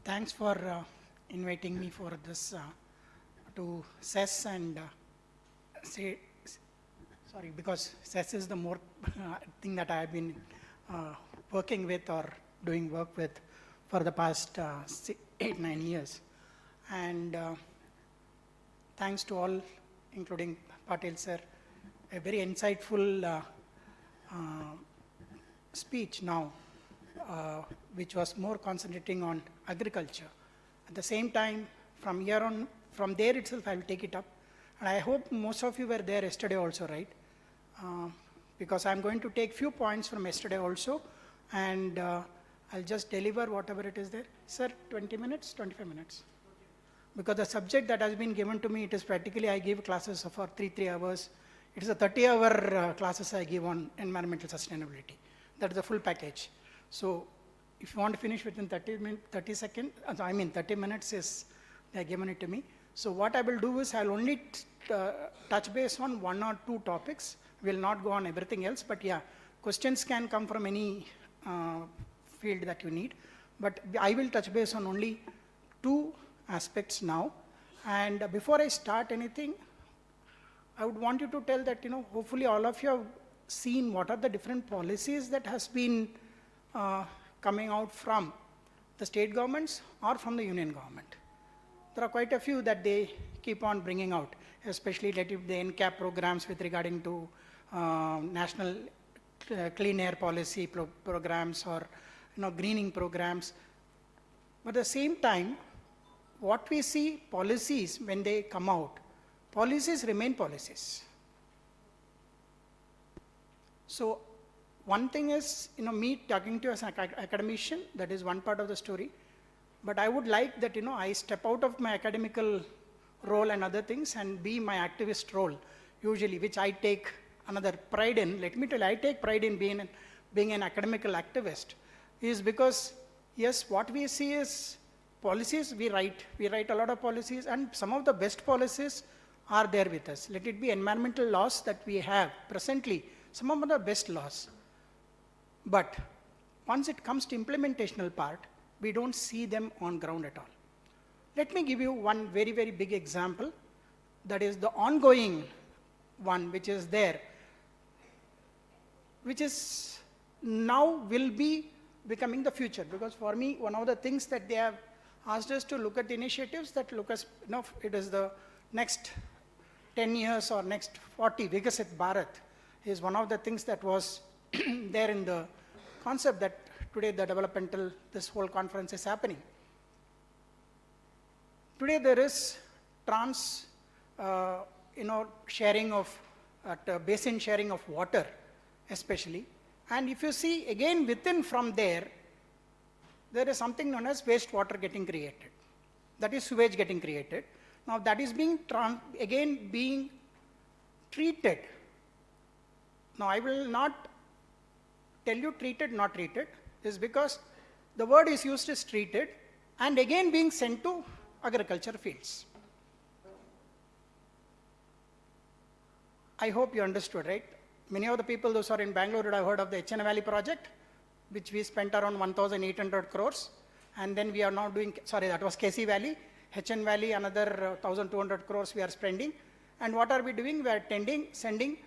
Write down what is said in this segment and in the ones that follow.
Thanks for inviting me for this to CES and say, sorry, because CES is the more thing that I have been working with or doing work with for the past 8-9 years. And thanks to all, including Patel sir, a very insightful speech now, which was more concentrating on agriculture. At the same time, from there itself, I will take it up. And I hope most of you were there yesterday also, right? Because I'm going to take few points from yesterday also, and I'll just deliver whatever it is there. Sir, 20 minutes, 25 minutes? Because the subject that has been given to me, it is practically, I give classes for 3 hours. It is a 30-hour classes I give on environmental sustainability. That is the full package. So if you want to finish within 30 minutes is, they are given it to me. So what I will do is I'll only touch base on 1 or 2 topics. We'll not go on everything else, but yeah, questions can come from any field that you need. But I will touch base on only 2 aspects now. And before I start anything, I would want you to tell that, hopefully all of you have seen what are the different policies that has been coming out from the state governments or from the union government. There are quite a few that they keep on bringing out, especially the NCAP programs with regarding to national clean air policy programs or greening programs. But at the same time, what we see policies when they come out, policies remain policies. So one thing is, me talking to you as an academician, that is one part of the story. But I would like that, I step out of my academical role and other things and be my activist role, usually, which I take another pride in. Let me tell you, I take pride in being an academical activist, is because, yes, what we see is policies we write. We write a lot of policies, and some of the best policies are there with us. Let it be environmental laws that we have presently, some of the best laws. But once it comes to implementational part, we don't see them on ground at all. Let me give you one very, very big example. That is the ongoing one, which is there, which is now will be becoming the future. Because for me, one of the things that they have asked us to look at the initiatives that look as, it is the next 10 years or next 40, Vikasit Bharat is one of the things that was there in the concept that today the developmental, this whole conference is happening. Today there is sharing of, basin sharing of water, especially. And if you see again within from there is something known as wastewater getting created. That is sewage getting created. Now that is being treated. Now I will not tell you treated, not treated, is because the word is used as treated and again being sent to agriculture fields. I hope you understood, right? Many of the people those who are in Bangalore would have heard of the HN Valley project, which we spent around 1,800 crores. And then we are now doing, sorry, that was KC Valley. HN Valley, another 1,200 crores we are spending. And what are we doing? We are sending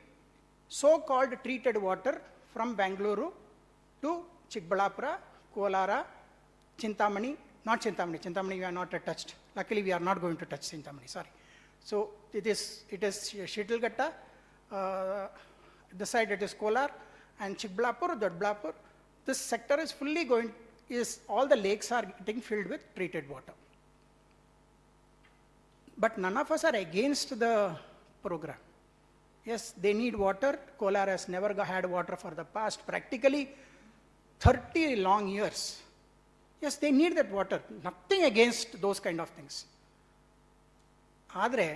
so-called treated water from Bangalore to Chikbalapura, Kolara, Chintamani, not Chintamani, Chintamani we are not touched. Luckily we are not going to touch Chintamani, sorry. So it is Shitalgatta, this side it is Kolar, and Chikbalapur, Dodbalapur. This sector is fully all the lakes are getting filled with treated water. But none of us are against the program. Yes, they need water. Kolar has never had water for the past practically 30 long years. Yes, they need that water. Nothing against those kind of things. ಆದರೆ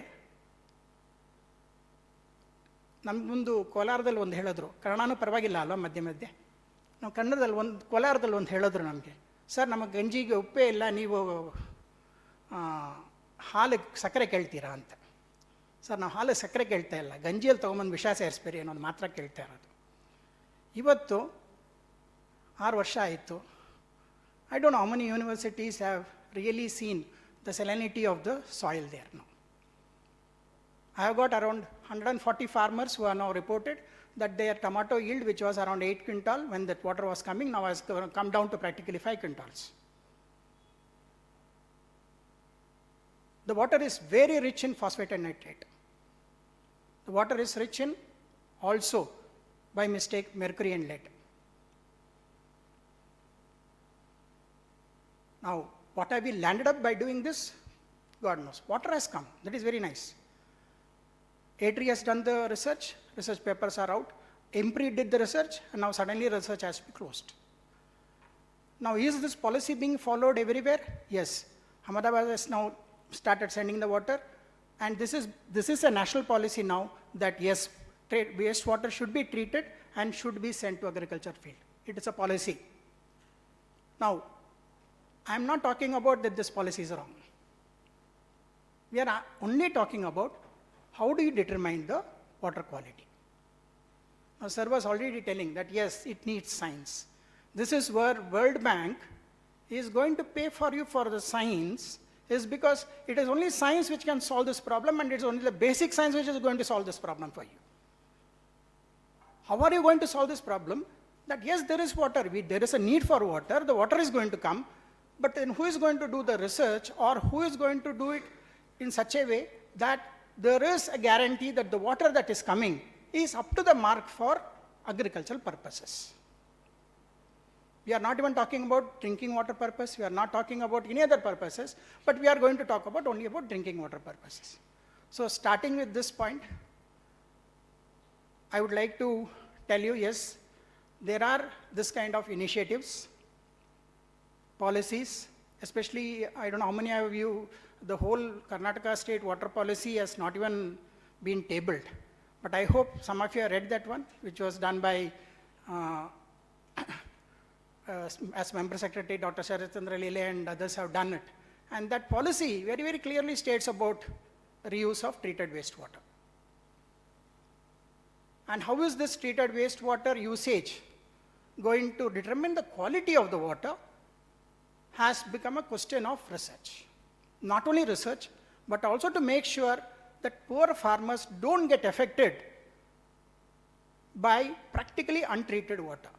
ನಮಗೊಂದು ಕೋಲಾರದಲ್ಲಿ ಒಂದು ಹೇಳಿದ್ರು, ಕನ್ನಡನೂ ಪರವಾಗಿಲ್ಲ ಅಲ್ವಾ ಮಧ್ಯೆ ಮಧ್ಯೆ. ನಾವು ಕನ್ನಡದಲ್ಲಿ ಕೋಲಾರದಲ್ಲಿ ಒಂದು ಹೇಳಿದ್ರು ನಮಗೆ, ಸರ್ ನಮಗೆ ಗಂಜಿಗೆ ಉಪ್ಪೇ ಇಲ್ಲ, ನೀವು ಹಾಲು ಸಕ್ಕರೆ ಕೇಳ್ತೀರಾ ಅಂತ. ಸರ್ ನಾವು ಹಾಲು ಸಕ್ಕರೆ ಕೇಳ್ತಾ ಇಲ್ಲ, ಗಂಜಿಯಲ್ಲಿ ತೊಗೊಂಬಂದು ವಿಷ ಸೇರಿಸ್ಬೇಡಿ ಅನ್ನೋದು ಮಾತ್ರ ಕೇಳ್ತಾ ಇರೋದು. ಇವತ್ತು 6 ವರ್ಷ ಆಯಿತು. I don't know how many universities have really seen the salinity of the soil there now. I have got around 140 farmers who are now reported that their tomato yield, which was around 8 quintal when that water was coming, now has come down to practically 5 quintals. The water is very rich in phosphate and nitrate. The water is rich in also, by mistake, mercury and lead. Now, what have we landed up by doing this? God knows. Water has come. That is very nice. A3 has done the research papers are out. EMPRI did the research, and now suddenly research has to be closed. Now, is this policy being followed everywhere? Yes. Ahmedabad has now started sending the water, and this is a national policy now that yes, wastewater should be treated and should be sent to agriculture field. It is a policy. Now, I am not talking about that this policy is wrong. We are only talking about how do you determine the water quality. Now, sir was already telling that yes, it needs science. This is where World Bank is going to pay for you for the science, is because it is only science which can solve this problem, and it's only the basic science which is going to solve this problem for you. How are you going to solve this problem? That yes, there is water, there is a need for water, the water is going to come, but then who is going to do the research, or who is going to do it in such a way that there is a guarantee that the water that is coming is up to the mark for agricultural purposes. We are not even talking about drinking water purpose, we are not talking about any other purposes, but we are going to talk about only about drinking water purposes. So starting with this point, I would like to tell you, yes, there are this kind of initiatives, policies, especially, I don't know how many of you, the whole Karnataka state water policy has not even been tabled. But I hope some of you have read that one, which was done by, as Member Secretary Dr. Sharat Chandra Lele and others have done it. And that policy very, very clearly states about reuse of treated wastewater. And how is this treated wastewater usage going to determine the quality of the water has become a question of research. Not only research, but also to make sure that poor farmers don't get affected by practically untreated water.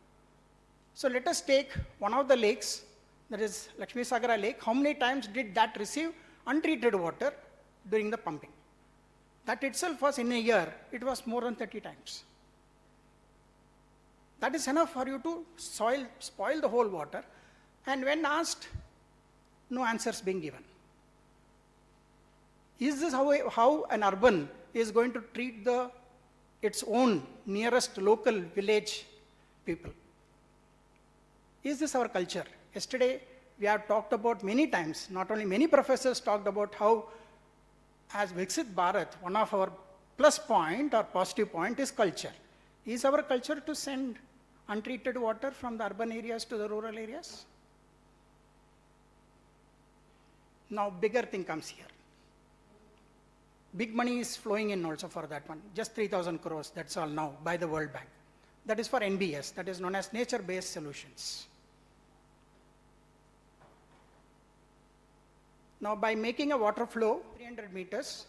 So let us take one of the lakes, that is Lakshmi Sagara Lake. How many times did that receive untreated water during the pumping? That itself was, in a year, it was more than 30 times. That is enough for you to spoil the whole water. And when asked, no answers being given. Is this how an urban is going to treat its own nearest local village people? Is this our culture? Yesterday, we have talked about many times, not only many professors talked about how, as Viksit Bharat, one of our plus point or positive point is culture. Is our culture to send untreated water from the urban areas to the rural areas? Now, bigger thing comes here. Big money is flowing in also for that one. Just 3,000 crores, that's all now, by the World Bank. That is for NBS, that is known as nature-based solutions. Now, by making a water flow 300 meters,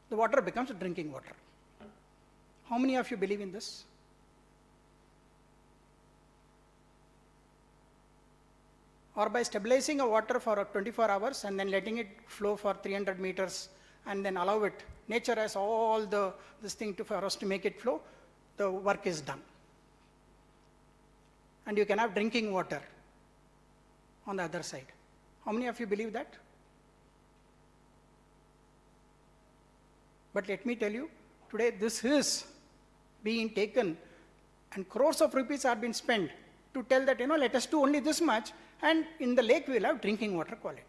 the water becomes drinking water. How many of you believe in this? Or by stabilizing a water for 24 hours and then letting it flow for 300 meters and then allow it. Nature has all this thing for us to make it flow, the work is done. And you can have drinking water on the other side. How many of you believe that? But let me tell you, today this is being taken and crores of rupees are being spent to tell that, let us do only this much and in the lake we will have drinking water quality.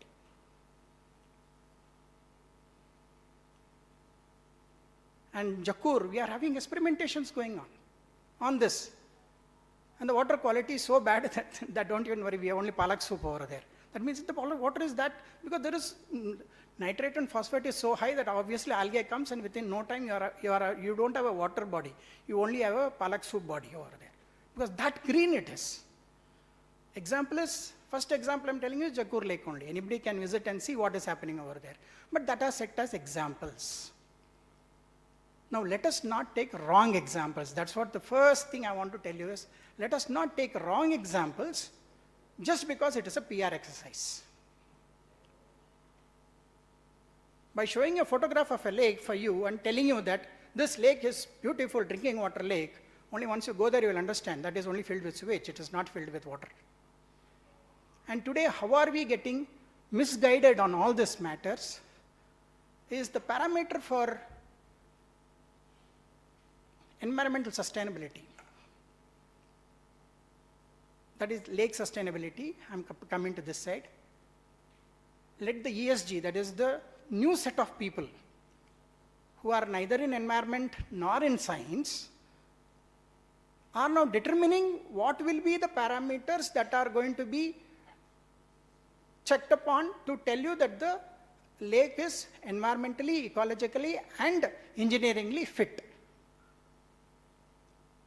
And Jakkur, we are having experimentations going on this. And the water quality is so bad that don't even worry, we have only palak soup over there. That means the water is that, because there is nitrate and phosphate is so high that obviously algae comes and within no time you don't have a water body. You only have a palak soup body over there. Because that green it is. Example is, first example I'm telling you is Jakur Lake only. Anybody can visit and see what is happening over there. But that are set as examples. Now let us not take wrong examples. That's what the first thing I want to tell you is, let us not take wrong examples just because it is a PR exercise. By showing a photograph of a lake for you and telling you that this lake is beautiful drinking water lake, only once you go there you will understand that is only filled with sewage, it is not filled with water. And today, how are we getting misguided on all these matters is the parameter for environmental sustainability. That is lake sustainability. I'm coming to this side. Let the ESG, that is the new set of people who are neither in environment nor in science, are now determining what will be the parameters that are going to be checked upon to tell you that the lake is environmentally, ecologically, and engineeringly fit.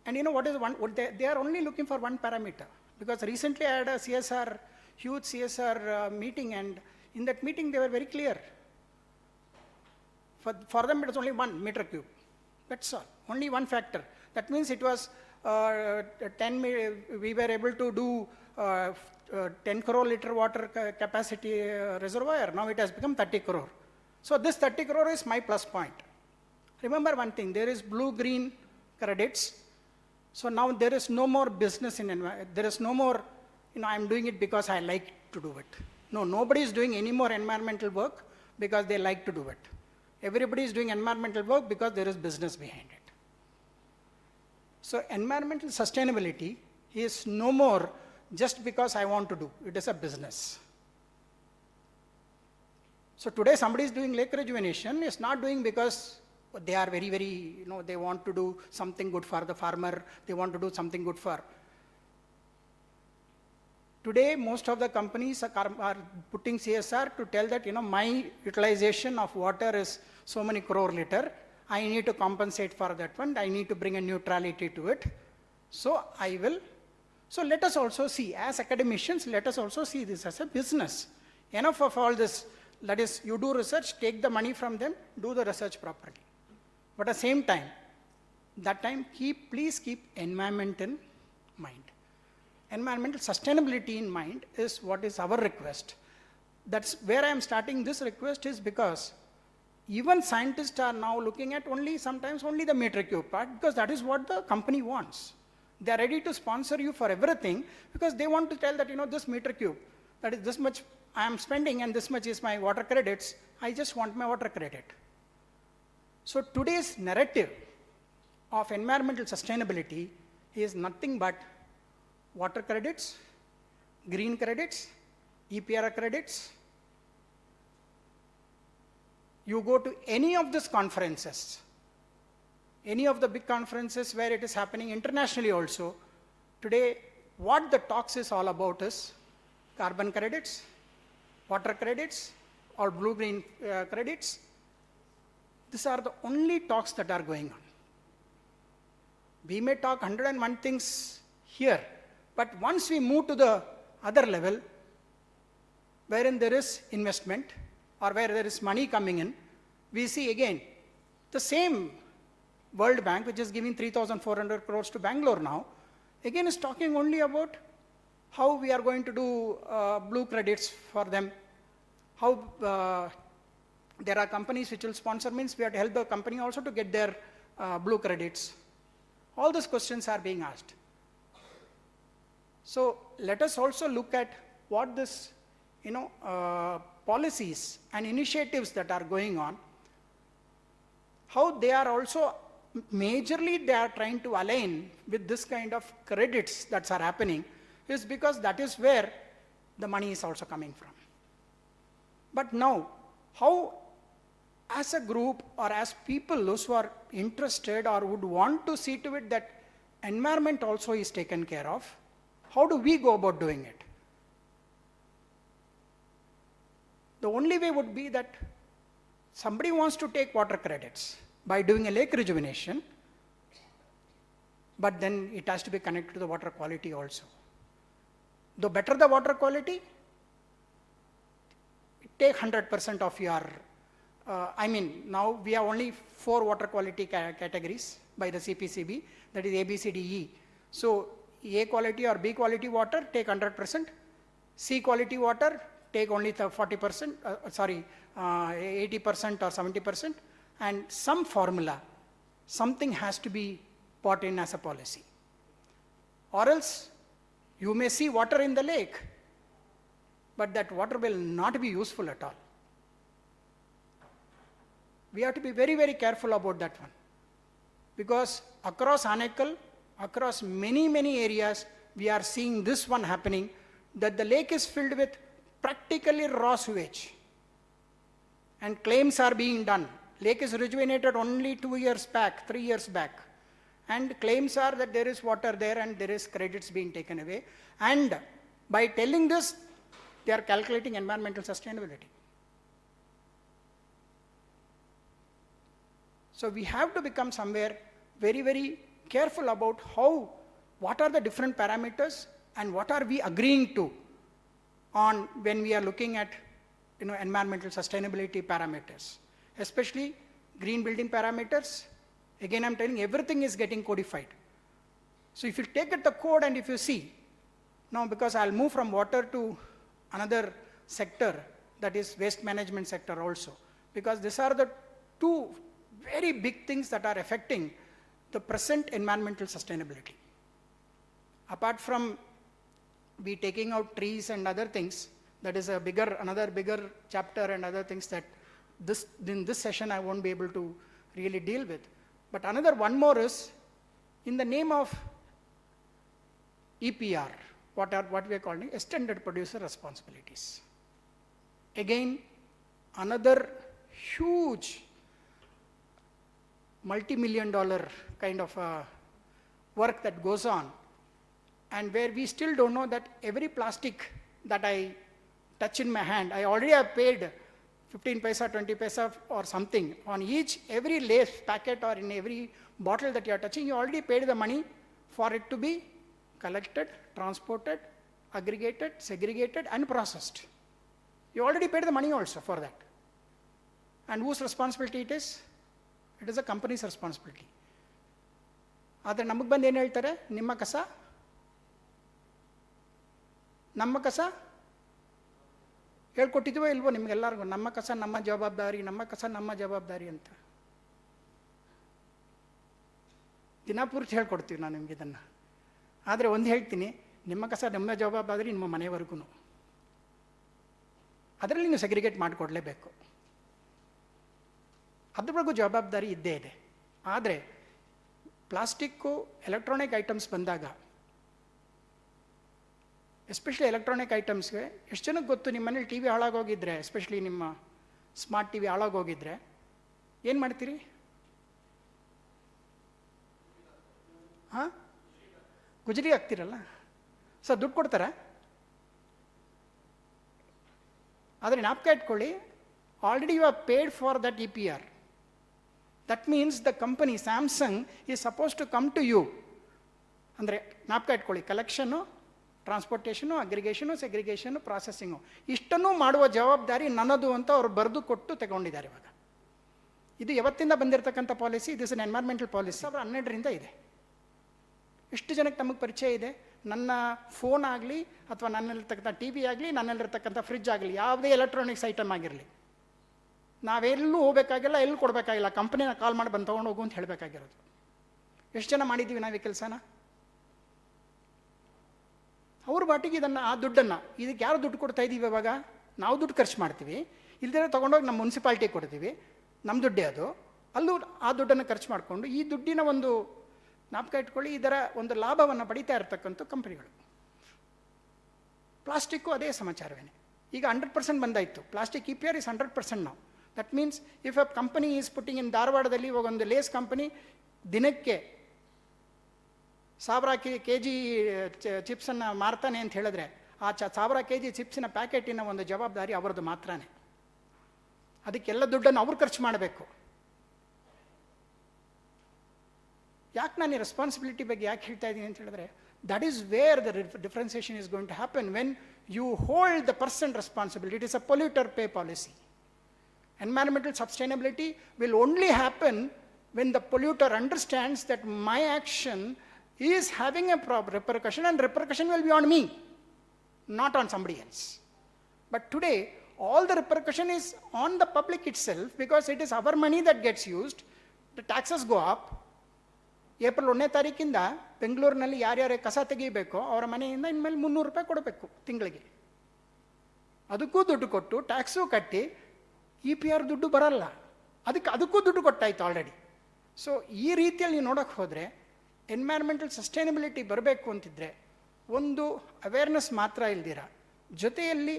And you know what is one? They are only looking for one parameter. Because recently I had a CSR, huge CSR meeting, and in that meeting they were very clear. For them it was only 1 meter cube. That's all. Only one factor. That means it was 10, we were able to do 10 crore liter water capacity reservoir. Now it has become 30 crore. So this 30 crore is my plus point. Remember one thing, there is blue-green credits. So now there is no more business in environment. There is no more, I'm doing it because I like to do it. No, nobody is doing any more environmental work because they like to do it. Everybody is doing environmental work because there is business behind it. So environmental sustainability is no more just because I want to do. It is a business. So today somebody is doing lake rejuvenation, is not doing because they are very, very, they want to do something good for the farmer, they want to do something good for. Today, most of the companies are putting CSR to tell that, my utilization of water is so many crore liter, I need to compensate for that one, I need to bring a neutrality to it. So I will, so let us also see, as academicians, let us also see this as a business. Enough of all this, that is, you do research, take the money from them, do the research properly. But at the same time, please keep environment in mind. Environmental sustainability in mind is what is our request. That's where I am starting this request is because even scientists are now looking at sometimes only the meter cube part because that is what the company wants. They are ready to sponsor you for everything because they want to tell that, this meter cube, that is this much I am spending and this much is my water credits, I just want my water credit. So today's narrative of environmental sustainability is nothing but water credits, green credits, EPR credits. You go to any of these conferences, any of the big conferences where it is happening internationally also, today what the talks is all about is carbon credits, water credits, or blue-green credits. These are the only talks that are going on. We may talk 101 things here, but once we move to the other level, wherein there is investment or where there is money coming in, we see again the same World Bank, which is giving 3,400 crores to Bangalore now, again is talking only about how we are going to do blue credits for them, how there are companies which will sponsor, means we have to help the company also to get their blue credits. All those questions are being asked. So let us also look at what this, policies and initiatives that are going on, how they are also majorly they are trying to align with this kind of credits that are happening is because that is where the money is also coming from. But now, how as a group or as people, those who are interested or would want to see to it that environment also is taken care of, how do we go about doing it? The only way would be that somebody wants to take water credits by doing a lake rejuvenation, but then it has to be connected to the water quality also. The better the water quality, take 100% of your, now we have only 4 water quality categories by the CPCB, that is A, B, C, D, E. So A quality or B quality water, take 100%. C quality water, take only 40%, 80% or 70%. And some formula, something has to be brought in as a policy. Or else, you may see water in the lake, but that water will not be useful at all. We have to be very, very careful about that one. Because across Anekal, across many, many areas, we are seeing this one happening, that the lake is filled with practically raw sewage. And claims are being done. Lake is rejuvenated only 2 years back, 3 years back. And claims are that there is water there and there is credits being taken away. And by telling this, they are calculating environmental sustainability. So we have to become somewhere very, very careful about what are the different parameters and what are we agreeing to on when we are looking at environmental sustainability parameters, especially green building parameters. Again, I'm telling you, everything is getting codified. So if you take at the code and if you see, now because I'll move from water to another sector, that is waste management sector also, because these are the 2 very big things that are affecting the present environmental sustainability. Apart from we taking out trees and other things, that is another bigger chapter and other things that in this session I won't be able to really deal with. But another one more is, in the name of EPR, what we are calling extended producer responsibilities. Again, another huge multi-million-dollar kind of work that goes on, and where we still don't know that every plastic that I touch in my hand, I already have paid 15 paisa, 20 paisa or something on every lace packet or in every bottle that you are touching, you already paid the money for it to be collected, transported, aggregated, segregated and processed. You already paid the money also for that. And whose responsibility it is? It is a company's responsibility. ಆದರೆ ನಮಗೆ ಬಂದು ಏನು ಹೇಳ್ತಾರೆ, ನಿಮ್ಮ ಕಸ ನಮ್ಮ ಕಸ ಹೇಳ್ಕೊಟ್ಟಿದ್ವೋ ಇಲ್ವೋ ನಿಮಗೆಲ್ಲರಿಗೂ, ನಮ್ಮ ಕಸ ನಮ್ಮ ಜವಾಬ್ದಾರಿ, ನಮ್ಮ ಕಸ ನಮ್ಮ ಜವಾಬ್ದಾರಿ ಅಂತ ದಿನಪೂರ್ತಿ ಹೇಳ್ಕೊಡ್ತೀವಿ ನಾವು ನಿಮ್ಗೆ ಇದನ್ನು. ಆದರೆ ಒಂದು ಹೇಳ್ತೀನಿ, ನಿಮ್ಮ ಕಸ ನಮ್ಮ ಜವಾಬ್ದಾರಿ ನಿಮ್ಮ ಮನೆಯವರೆಗೂ, ಅದರಲ್ಲಿ ನೀವು ಸೆಗ್ರಿಗೇಟ್ ಮಾಡಿಕೊಡ್ಲೇಬೇಕು, ಅದ್ರ ಬಗ್ಗೆ ಜವಾಬ್ದಾರಿ ಇದ್ದೇ ಇದೆ. ಆದರೆ ಪ್ಲಾಸ್ಟಿಕ್ಕು ಎಲೆಕ್ಟ್ರಾನಿಕ್ ಐಟಮ್ಸ್ ಬಂದಾಗ, ಎಸ್ಪೆಷಲಿ ಎಲೆಕ್ಟ್ರಾನಿಕ್ ಐಟಮ್ಸ್ಗೆ ಎಷ್ಟು ಜನಕ್ಕೆ ಗೊತ್ತು, ನಿಮ್ಮ ಮನೇಲಿ ಟಿ ವಿ ಹಾಳಾಗೋಗಿದ್ರೆ, ಎಸ್ಪೆಷಲಿ ನಿಮ್ಮ ಸ್ಮಾರ್ಟ್ ಟಿ ವಿ ಹಾಳಾಗೋಗಿದ್ರೆ ಏನು ಮಾಡ್ತೀರಿ? ಹಾಂ, ಗುಜರಿ ಹಾಕ್ತಿರಲ್ಲ, ಸರ್ ದುಡ್ಡು ಕೊಡ್ತಾರ? ಆದರೆ ಜ್ಞಾಪಕ ಇಟ್ಕೊಳ್ಳಿ, already you have paid for that EPR. That means the company, Samsung, is supposed to come to you. ಅಂದರೆ ಜ್ಞಾಪಕ ಇಟ್ಕೊಳ್ಳಿ, ಕಲೆಕ್ಷನ್ನು, ಟ್ರಾನ್ಸ್ಪೋರ್ಟೇಷನು, ಅಗ್ರಿಗೇಷನು, ಸೆಗ್ರಿಗೇಷನು, ಪ್ರಾಸೆಸಿಂಗು, ಇಷ್ಟನ್ನು ಮಾಡುವ ಜವಾಬ್ದಾರಿ ನನ್ನದು ಅಂತ ಅವರು ಬರೆದು ಕೊಟ್ಟು ತಗೊಂಡಿದ್ದಾರೆ. ಇವಾಗ ಇದು ಯಾವತ್ತಿಂದ ಬಂದಿರತಕ್ಕಂಥ policy? This is an environmental policy. 2012ರಿಂದ ಇದೆ. ಎಷ್ಟು ಜನಕ್ಕೆ ನಮಗೆ ಪರಿಚಯ ಇದೆ? ನನ್ನ ಫೋನ್ ಆಗಲಿ ಅಥವಾ ನನ್ನಲ್ಲಿರ್ತಕ್ಕಂಥ ಟಿ ವಿ ಆಗಲಿ, ನನ್ನಲ್ಲಿರ್ತಕ್ಕಂಥ ಫ್ರಿಜ್ ಆಗಲಿ, ಯಾವುದೇ ಎಲೆಕ್ಟ್ರಾನಿಕ್ಸ್ ಐಟಮ್ ಆಗಿರಲಿ, ನಾವೆಲ್ಲೂ ಹೋಗಬೇಕಾಗಿಲ್ಲ, ಎಲ್ಲೂ ಕೊಡಬೇಕಾಗಿಲ್ಲ, ಕಂಪ್ನಿನ ಕಾಲ್ ಮಾಡಿ ಬಂದು ತೊಗೊಂಡು ಹೋಗು ಅಂತ ಹೇಳಬೇಕಾಗಿರೋದು. ಎಷ್ಟು ಜನ ಮಾಡಿದ್ದೀವಿ ನಾವು ಈ ಕೆಲಸನ? ಅವ್ರ ಬಾಟಿಗೆ ಇದನ್ನು, ಆ ದುಡ್ಡನ್ನು, ಇದಕ್ಕೆ ಯಾರು ದುಡ್ಡು ಕೊಡ್ತಾ ಇದ್ದೀವಿ? ಇವಾಗ ನಾವು ದುಡ್ಡು ಖರ್ಚು ಮಾಡ್ತೀವಿ, ಇಲ್ದಿರೋ ತೊಗೊಂಡೋಗಿ ನಮ್ಮ ಮುನ್ಸಿಪಾಲ್ಟಿಗೆ ಕೊಡ್ತೀವಿ, ನಮ್ಮ ದುಡ್ಡೇ ಅದು. ಅಲ್ಲೂ ಆ ದುಡ್ಡನ್ನು ಖರ್ಚು ಮಾಡಿಕೊಂಡು ಈ ದುಡ್ಡಿನ ಒಂದು ಜ್ಞಾಪಕ ಇಟ್ಕೊಳ್ಳಿ, ಇದರ ಒಂದು ಲಾಭವನ್ನು ಪಡಿತಾ ಇರತಕ್ಕಂಥ ಕಂಪ್ನಿಗಳು. ಪ್ಲಾಸ್ಟಿಕ್ಕು ಅದೇ ಸಮಾಚಾರವೇನೆ. ಈಗ 100% ಬಂದಾಯಿತು. ಪ್ಲಾಸ್ಟಿಕ್ EPR ಇಸ್ 100% ನಾವು. That means if a company is putting in ಧಾರವಾಡದಲ್ಲಿ ಇವಾಗ ಒಂದು ಲೇಸ್ ಕಂಪನಿ ದಿನಕ್ಕೆ 1000 kg ಚಿಪ್ಸನ್ನು ಮಾರ್ತಾನೆ ಅಂತ ಹೇಳಿದ್ರೆ, ಆ 1000 kg ಚಿಪ್ಸಿನ ಪ್ಯಾಕೆಟಿನ ಒಂದು ಜವಾಬ್ದಾರಿ ಅವರದ್ದು ಮಾತ್ರನೇ. ಅದಕ್ಕೆಲ್ಲ ದುಡ್ಡನ್ನು ಅವ್ರು ಖರ್ಚು ಮಾಡಬೇಕು. ಯಾಕೆ ನಾನು ಈ ರೆಸ್ಪಾನ್ಸಿಬಿಲಿಟಿ ಬಗ್ಗೆ ಯಾಕೆ ಹೇಳ್ತಾ ಇದ್ದೀನಿ ಅಂತ ಹೇಳಿದ್ರೆ, That is where the differentiation is going to happen when you hold the person responsible. It is a polluter pay policy. Environmental sustainability will only happen when the polluter understands that my action is having a repercussion, and repercussion will be on me, not on somebody else. But today, all the repercussion is on the public itself because it is our money that gets used. The taxes go up. April 1ನೇ ತಾರೀಕಿಂದ ಬೆಂಗಳೂರಿನಲ್ಲಿ ಯಾರ್ಯಾರು ಕಸ ತೆಗಿಬೇಕೋ ಅವರ ಮನೆಯಿಂದ ಇನ್ಮೇಲೆ 300 ರೂಪಾಯಿ ಕೊಡಬೇಕು ತಿಂಗಳಿಗೆ. ಅದಕ್ಕೂ ದುಡ್ಡು ಕೊಟ್ಟು ಟ್ಯಾಕ್ಸು ಕಟ್ಟಿ EPR ದುಡ್ಡು ಬರಲ್ಲ, ಅದಕ್ಕೂ ದುಡ್ಡು ಕೊಟ್ಟಾಯ್ತು ಆಲ್ರೆಡಿ. ಸೊ ಈ ರೀತಿಯಲ್ಲಿ ನೀವು ನೋಡೋಕ್ಕೆ ಹೋದರೆ ಎನ್ವೈರ್ಮೆಂಟಲ್ ಸಸ್ಟೈನಬಿಲಿಟಿ ಬರಬೇಕು ಅಂತಿದ್ರೆ ಒಂದು ಅವೇರ್ನೆಸ್ ಮಾತ್ರ ಇಲ್ದಿರ, ಜೊತೆಯಲ್ಲಿ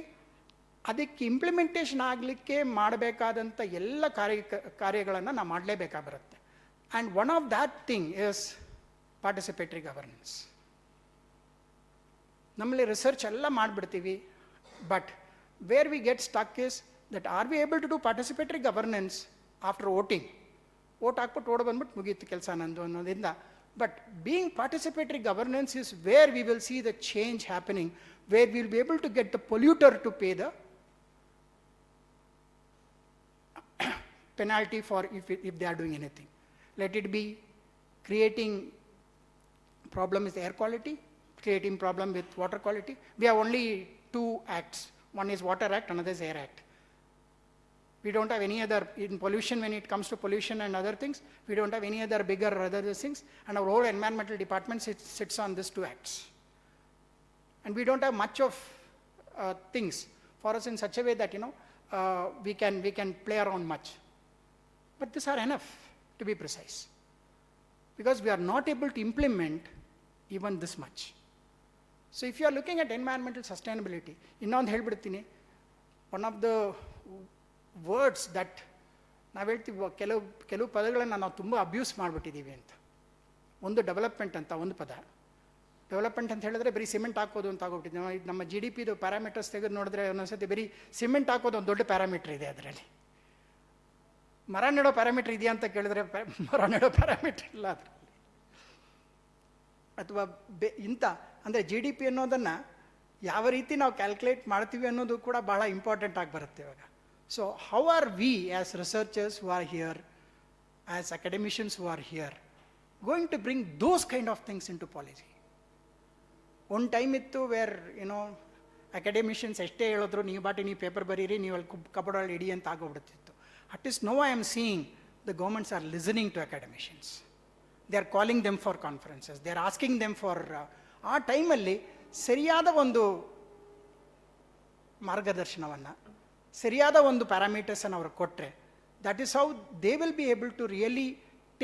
ಅದಕ್ಕೆ ಇಂಪ್ಲಿಮೆಂಟೇಷನ್ ಆಗಲಿಕ್ಕೆ ಮಾಡಬೇಕಾದಂಥ ಎಲ್ಲ ಕಾರ್ಯಗಳನ್ನು ನಾವು ಮಾಡಲೇಬೇಕಾಗಿ ಬರುತ್ತೆ. And one of that thing is participatory governance. ನಮ್ಮಲ್ಲಿ ರಿಸರ್ಚ್ ಎಲ್ಲ ಮಾಡಿಬಿಡ್ತೀವಿ, but where we get stuck is that are we able to do participatory governance after voting. Vote ಹಾಕ್ಬಿಟ್ಟು ಓಡ್ ಬಂದ್ಬಿಟ್ಟು ಮುಗೀತು ಕೆಲಸ ನಂದು ಅನ್ನೋದ್ರಿಂದ. But being participatory governance is where we will see the change happening, where will be able to get the polluter to pay the penalty for if they are doing anything. Let it be creating problem with air quality, creating problem with water quality. We have only 2 acts. One is Water Act, another is Air Act. We don't have any other, in pollution, when it comes to pollution and other things, we don't have any other bigger other things, and our whole environmental department sits on these 2 acts. And we don't have much of things for us in such a way that, we can play around much. But these are enough, to be precise, because we are not able to implement even this much. So if you are looking at environmental sustainability, ಇನ್ನೊಂದು ಹೇಳ್ಬಿಡ್ತೀನಿ, one of the words that ನಾವು ಹೇಳ್ತೀವಿ, ಕೆಲವು ಪದಗಳನ್ನು ನಾವು ತುಂಬ abuse ಮಾಡಿಬಿಟ್ಟಿದ್ದೀವಿ ಅಂತ. ಒಂದು ಡೆವಲಪ್ಮೆಂಟ್ ಅಂತ ಒಂದು ಪದ. ಡೆವಲಪ್ಮೆಂಟ್ ಅಂತ ಹೇಳಿದ್ರೆ ಬರೀ ಸಿಮೆಂಟ್ ಹಾಕೋದು ಅಂತ ಆಗೋಗ್ಬಿಟ್ಟಿದೆ. ನಮ್ಮ GDPದು ಪ್ಯಾರಾಮೀಟರ್ಸ್ ತೆಗೆದು ನೋಡಿದ್ರೆ ಒಂದೊಂದ್ಸತಿ ಬರೀ ಸಿಮೆಂಟ್ ಹಾಕೋದು ಒಂದು ದೊಡ್ಡ ಪ್ಯಾರಾಮೀಟರ್ ಇದೆ ಅದರಲ್ಲಿ. ಮರ ನೆಡೋ ಪ್ಯಾರಾಮೀಟರ್ ಇದೆಯಾ ಅಂತ ಕೇಳಿದ್ರೆ ಮರ ನೆಡೋ ಪ್ಯಾರಾಮೀಟರ್ ಇಲ್ಲ ಅದರಲ್ಲಿ. ಅಥವಾ ಅಂದರೆ GDP ಅನ್ನೋದನ್ನು ಯಾವ ರೀತಿ ನಾವು ಕ್ಯಾಲ್ಕುಲೇಟ್ ಮಾಡ್ತೀವಿ ಅನ್ನೋದು ಕೂಡ ಭಾಳ ಇಂಪಾರ್ಟೆಂಟ್ ಆಗಿ ಬರುತ್ತೆ ಇವಾಗ. So how are we as researchers who are here, as academicians who are here, going to bring those kind of things into policy? ಒಂದು ಟೈಮ್ ಇತ್ತು ವೇರ್ ಅಕಾಡೆಮಿಷಿಯನ್ಸ್ ಎಷ್ಟೇ ಹೇಳಿದ್ರು ನೀವು ಪೇಪರ್ ಬರೀರಿ, ನೀವು ಅಲ್ಲಿ ಕಬೋರ್ಡಲ್ಲಿ ಇಡಿ ಅಂತ ಆಗೋಗ್ಬಿಡ್ತಿತ್ತು. At least now I am seeing the governments are listening to academicians. They are calling them for conferences. They are asking them for ಆ ಟೈಮಲ್ಲಿ ಸರಿಯಾದ ಒಂದು ಮಾರ್ಗದರ್ಶನವನ್ನು, ಸರಿಯಾದ ಒಂದು ಪ್ಯಾರಾಮೀಟರ್ಸನ್ನು ಅವ್ರಿಗೆ ಕೊಟ್ಟರೆ, that is how they will be able to really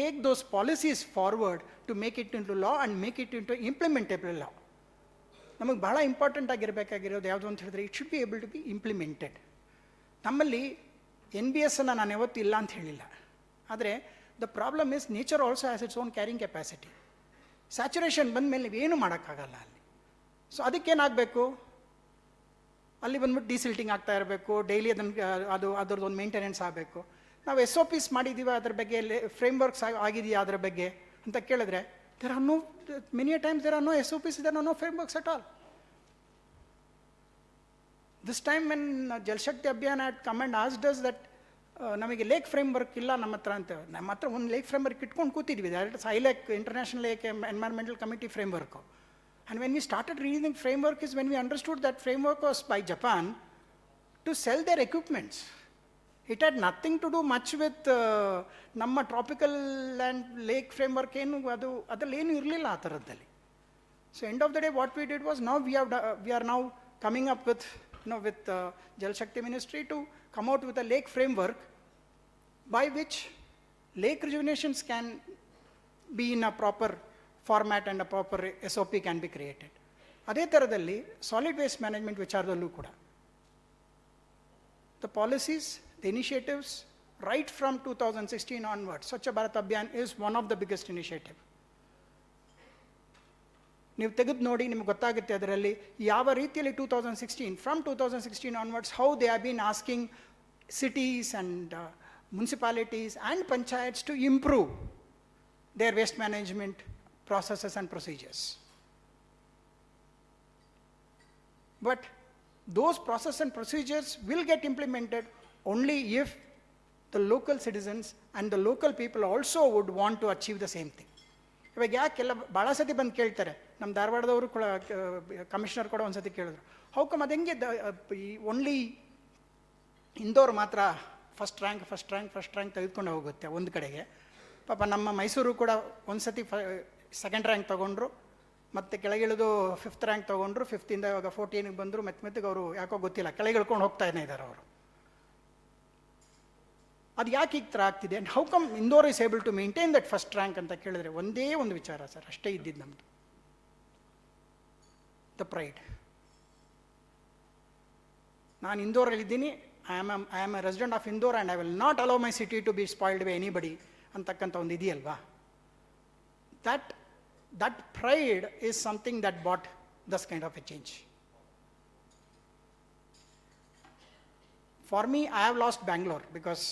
take those policies forward to make it into law and make it into implementable law. ನಮಗೆ ಬಹಳ ಇಂಪಾರ್ಟೆಂಟ್ ಆಗಿರಬೇಕಾಗಿರೋದು ಯಾವುದು ಅಂತ ಹೇಳಿದ್ರೆ, it should be able to be implemented. ನಮ್ಮಲ್ಲಿ NBS ಅನ್ನು ನಾನು ಯಾವತ್ತೂ ಇಲ್ಲ ಅಂತ ಹೇಳಿಲ್ಲ, ಆದರೆ the problem is nature also has its own carrying capacity. Saturation ಬಂದ ಮೇಲೆ ನೀವೇನು ಮಾಡೋಕ್ಕಾಗಲ್ಲ ಅಲ್ಲಿ. ಸೊ ಅದಕ್ಕೇನಾಗಬೇಕು, ಅಲ್ಲಿ ಬಂದ್ಬಿಟ್ಟು ಡಿಸಿಲ್ಟಿಂಗ್ ಆಗ್ತಾ ಇರಬೇಕು, ಡೈಲಿ ಅದರದ್ದು ಒಂದು ಮೇಂಟೆನೆನ್ಸ್ ಆಗಬೇಕು. ನಾವು SOPs ಮಾಡಿದ್ದೀವಿ ಅದ್ರ ಬಗ್ಗೆ, ಫ್ರೇಮ್ವರ್ಕ್ಸ್ ಆಗಿದೆಯಾ ಅದ್ರ ಬಗ್ಗೆ ಅಂತ ಕೇಳಿದ್ರೆ, there are no, many a times there are no SOPs, there are no frameworks at all. This time when Jal Shakti Abhiyan had come and asked us that ನಮಗೆ ಲೇಕ್ ಫ್ರೇಮ್ವರ್ಕ್ ಇಲ್ಲ ನಮ್ಮ ಹತ್ರ ಅಂತ, ನಮ್ಮ ಹತ್ರ ಒಂದು ಲೇಕ್ ಫ್ರೇಮ್ವರ್ಕ್ ಇಟ್ಕೊಂಡು ಕೂತಿದ್ವಿ. That ILEC international lake environmental committee framework. And when we started reading framework is when we understood that framework was by Japan to sell their equipments. It had nothing to do much with ನಮ್ಮ tropical land lake framework ಏನು ಅದರಲ್ಲಿ ಏನೂ ಇರಲಿಲ್ಲ ಆ ಥರದ್ದಲ್ಲಿ. So end of the day what we did was, now we are now coming up with Jal Shakti Ministry to come out with a lake framework by which lake rejuvenations can be in a proper format and a proper SOP can be created. ಅದೇ ಥರದಲ್ಲಿ solid waste management ವಿಚಾರದಲ್ಲೂ ಕೂಡ the policies, the initiatives right from 2016 onwards, Swachh Bharat Abhiyan is one of the biggest initiative. ನೀವು ತೆಗೆದು ನೋಡಿ ನಿಮ್ಗೆ ಗೊತ್ತಾಗುತ್ತೆ ಅದರಲ್ಲಿ ಯಾವ ರೀತಿಯಲ್ಲಿ 2016, from 2016 onwards, how they have been asking cities and municipalities and panchayats to improve their waste management processes and procedures. But those process and procedures will get implemented only if the local citizens and the local people also would want to achieve the same thing. ಇವಾಗ ಯಾಕೆಲ್ಲ ಭಾಳ ಸತಿ ಬಂದು ಕೇಳ್ತಾರೆ, ನಮ್ಮ ಧಾರವಾಡದವರು ಕೂಡ commissioner ಕೂಡ ಒಂದು ಸತಿ ಕೇಳಿದ್ರು, ಹೌಕಮ್ ಅದು ಹೆಂಗೆ ಓನ್ಲಿ ಇಂದೋರ್ ಮಾತ್ರ ಫಸ್ಟ್ ರ್ಯಾಂಕ್ ತೆಗೆದುಕೊಂಡು ಹೋಗುತ್ತೆ ಒಂದು ಕಡೆಗೆ. ಪಾಪ ನಮ್ಮ ಮೈಸೂರು ಕೂಡ ಒಂದು ಸತಿ ಸೆಕೆಂಡ್ ರ್ಯಾಂಕ್ ತೊಗೊಂಡ್ರು, ಮತ್ತು ಕೆಳಗಿಳಿದು 5th ರ್ಯಾಂಕ್ ತೊಗೊಂಡ್ರು, 5th ಇವಾಗ 14ಗೆ ಬಂದರು, ಮೆತ್ತಿಗೆ ಅವರು ಯಾಕೋ ಗೊತ್ತಿಲ್ಲ ಕೆಳಗೆ ಇಳ್ಕೊಂಡು ಹೋಗ್ತಾನೆ ಇದ್ದಾರೆ ಅವರು. ಅದು ಯಾಕೆ ಈ ಥರ ಆಗ್ತಿದೆ, and how come Indore is able to maintain that first rank ಅಂತ ಕೇಳಿದ್ರೆ ಒಂದೇ ಒಂದು ವಿಚಾರ ಸರ್, ಅಷ್ಟೇ ಇದ್ದಿದ್ದು ನಮ್ಮದು, ದ ಪ್ರೈಡ್. ನಾನು ಇಂದೋರಲ್ಲಿದ್ದೀನಿ, I am a resident of Indore and I will not allow my city to be spoiled by anybody ಅಂತಕ್ಕಂಥ ಒಂದು ಇದೆಯಲ್ವಾ. That pride is something that brought this kind of a change. For me, I have lost Bangalore, because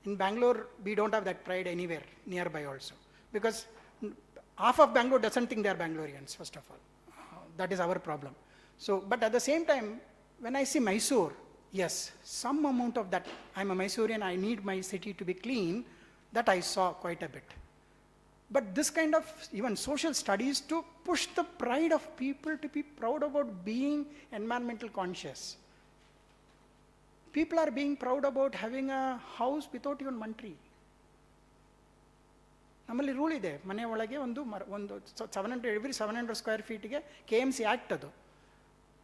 in Bangalore, we don't have that pride anywhere nearby also. Because half of Bangalore doesn't think they are Bangaloreans, first of all. That is our problem. So, but at the same time, when I see Mysore, yes, some amount of that, I'm a Mysorean, I need my city to be clean, that I saw quite a bit. But this kind of even social studies to push the pride of people to be proud about being environmental conscious. People are being proud about having a house without even money. ನಮ್ಮಲ್ಲಿ rule ಇದೆ, ಮನೆ ಒಳಗೆ ಒಂದು 700 square ಫೀಟ್ಗೆ KMC act, ಅದು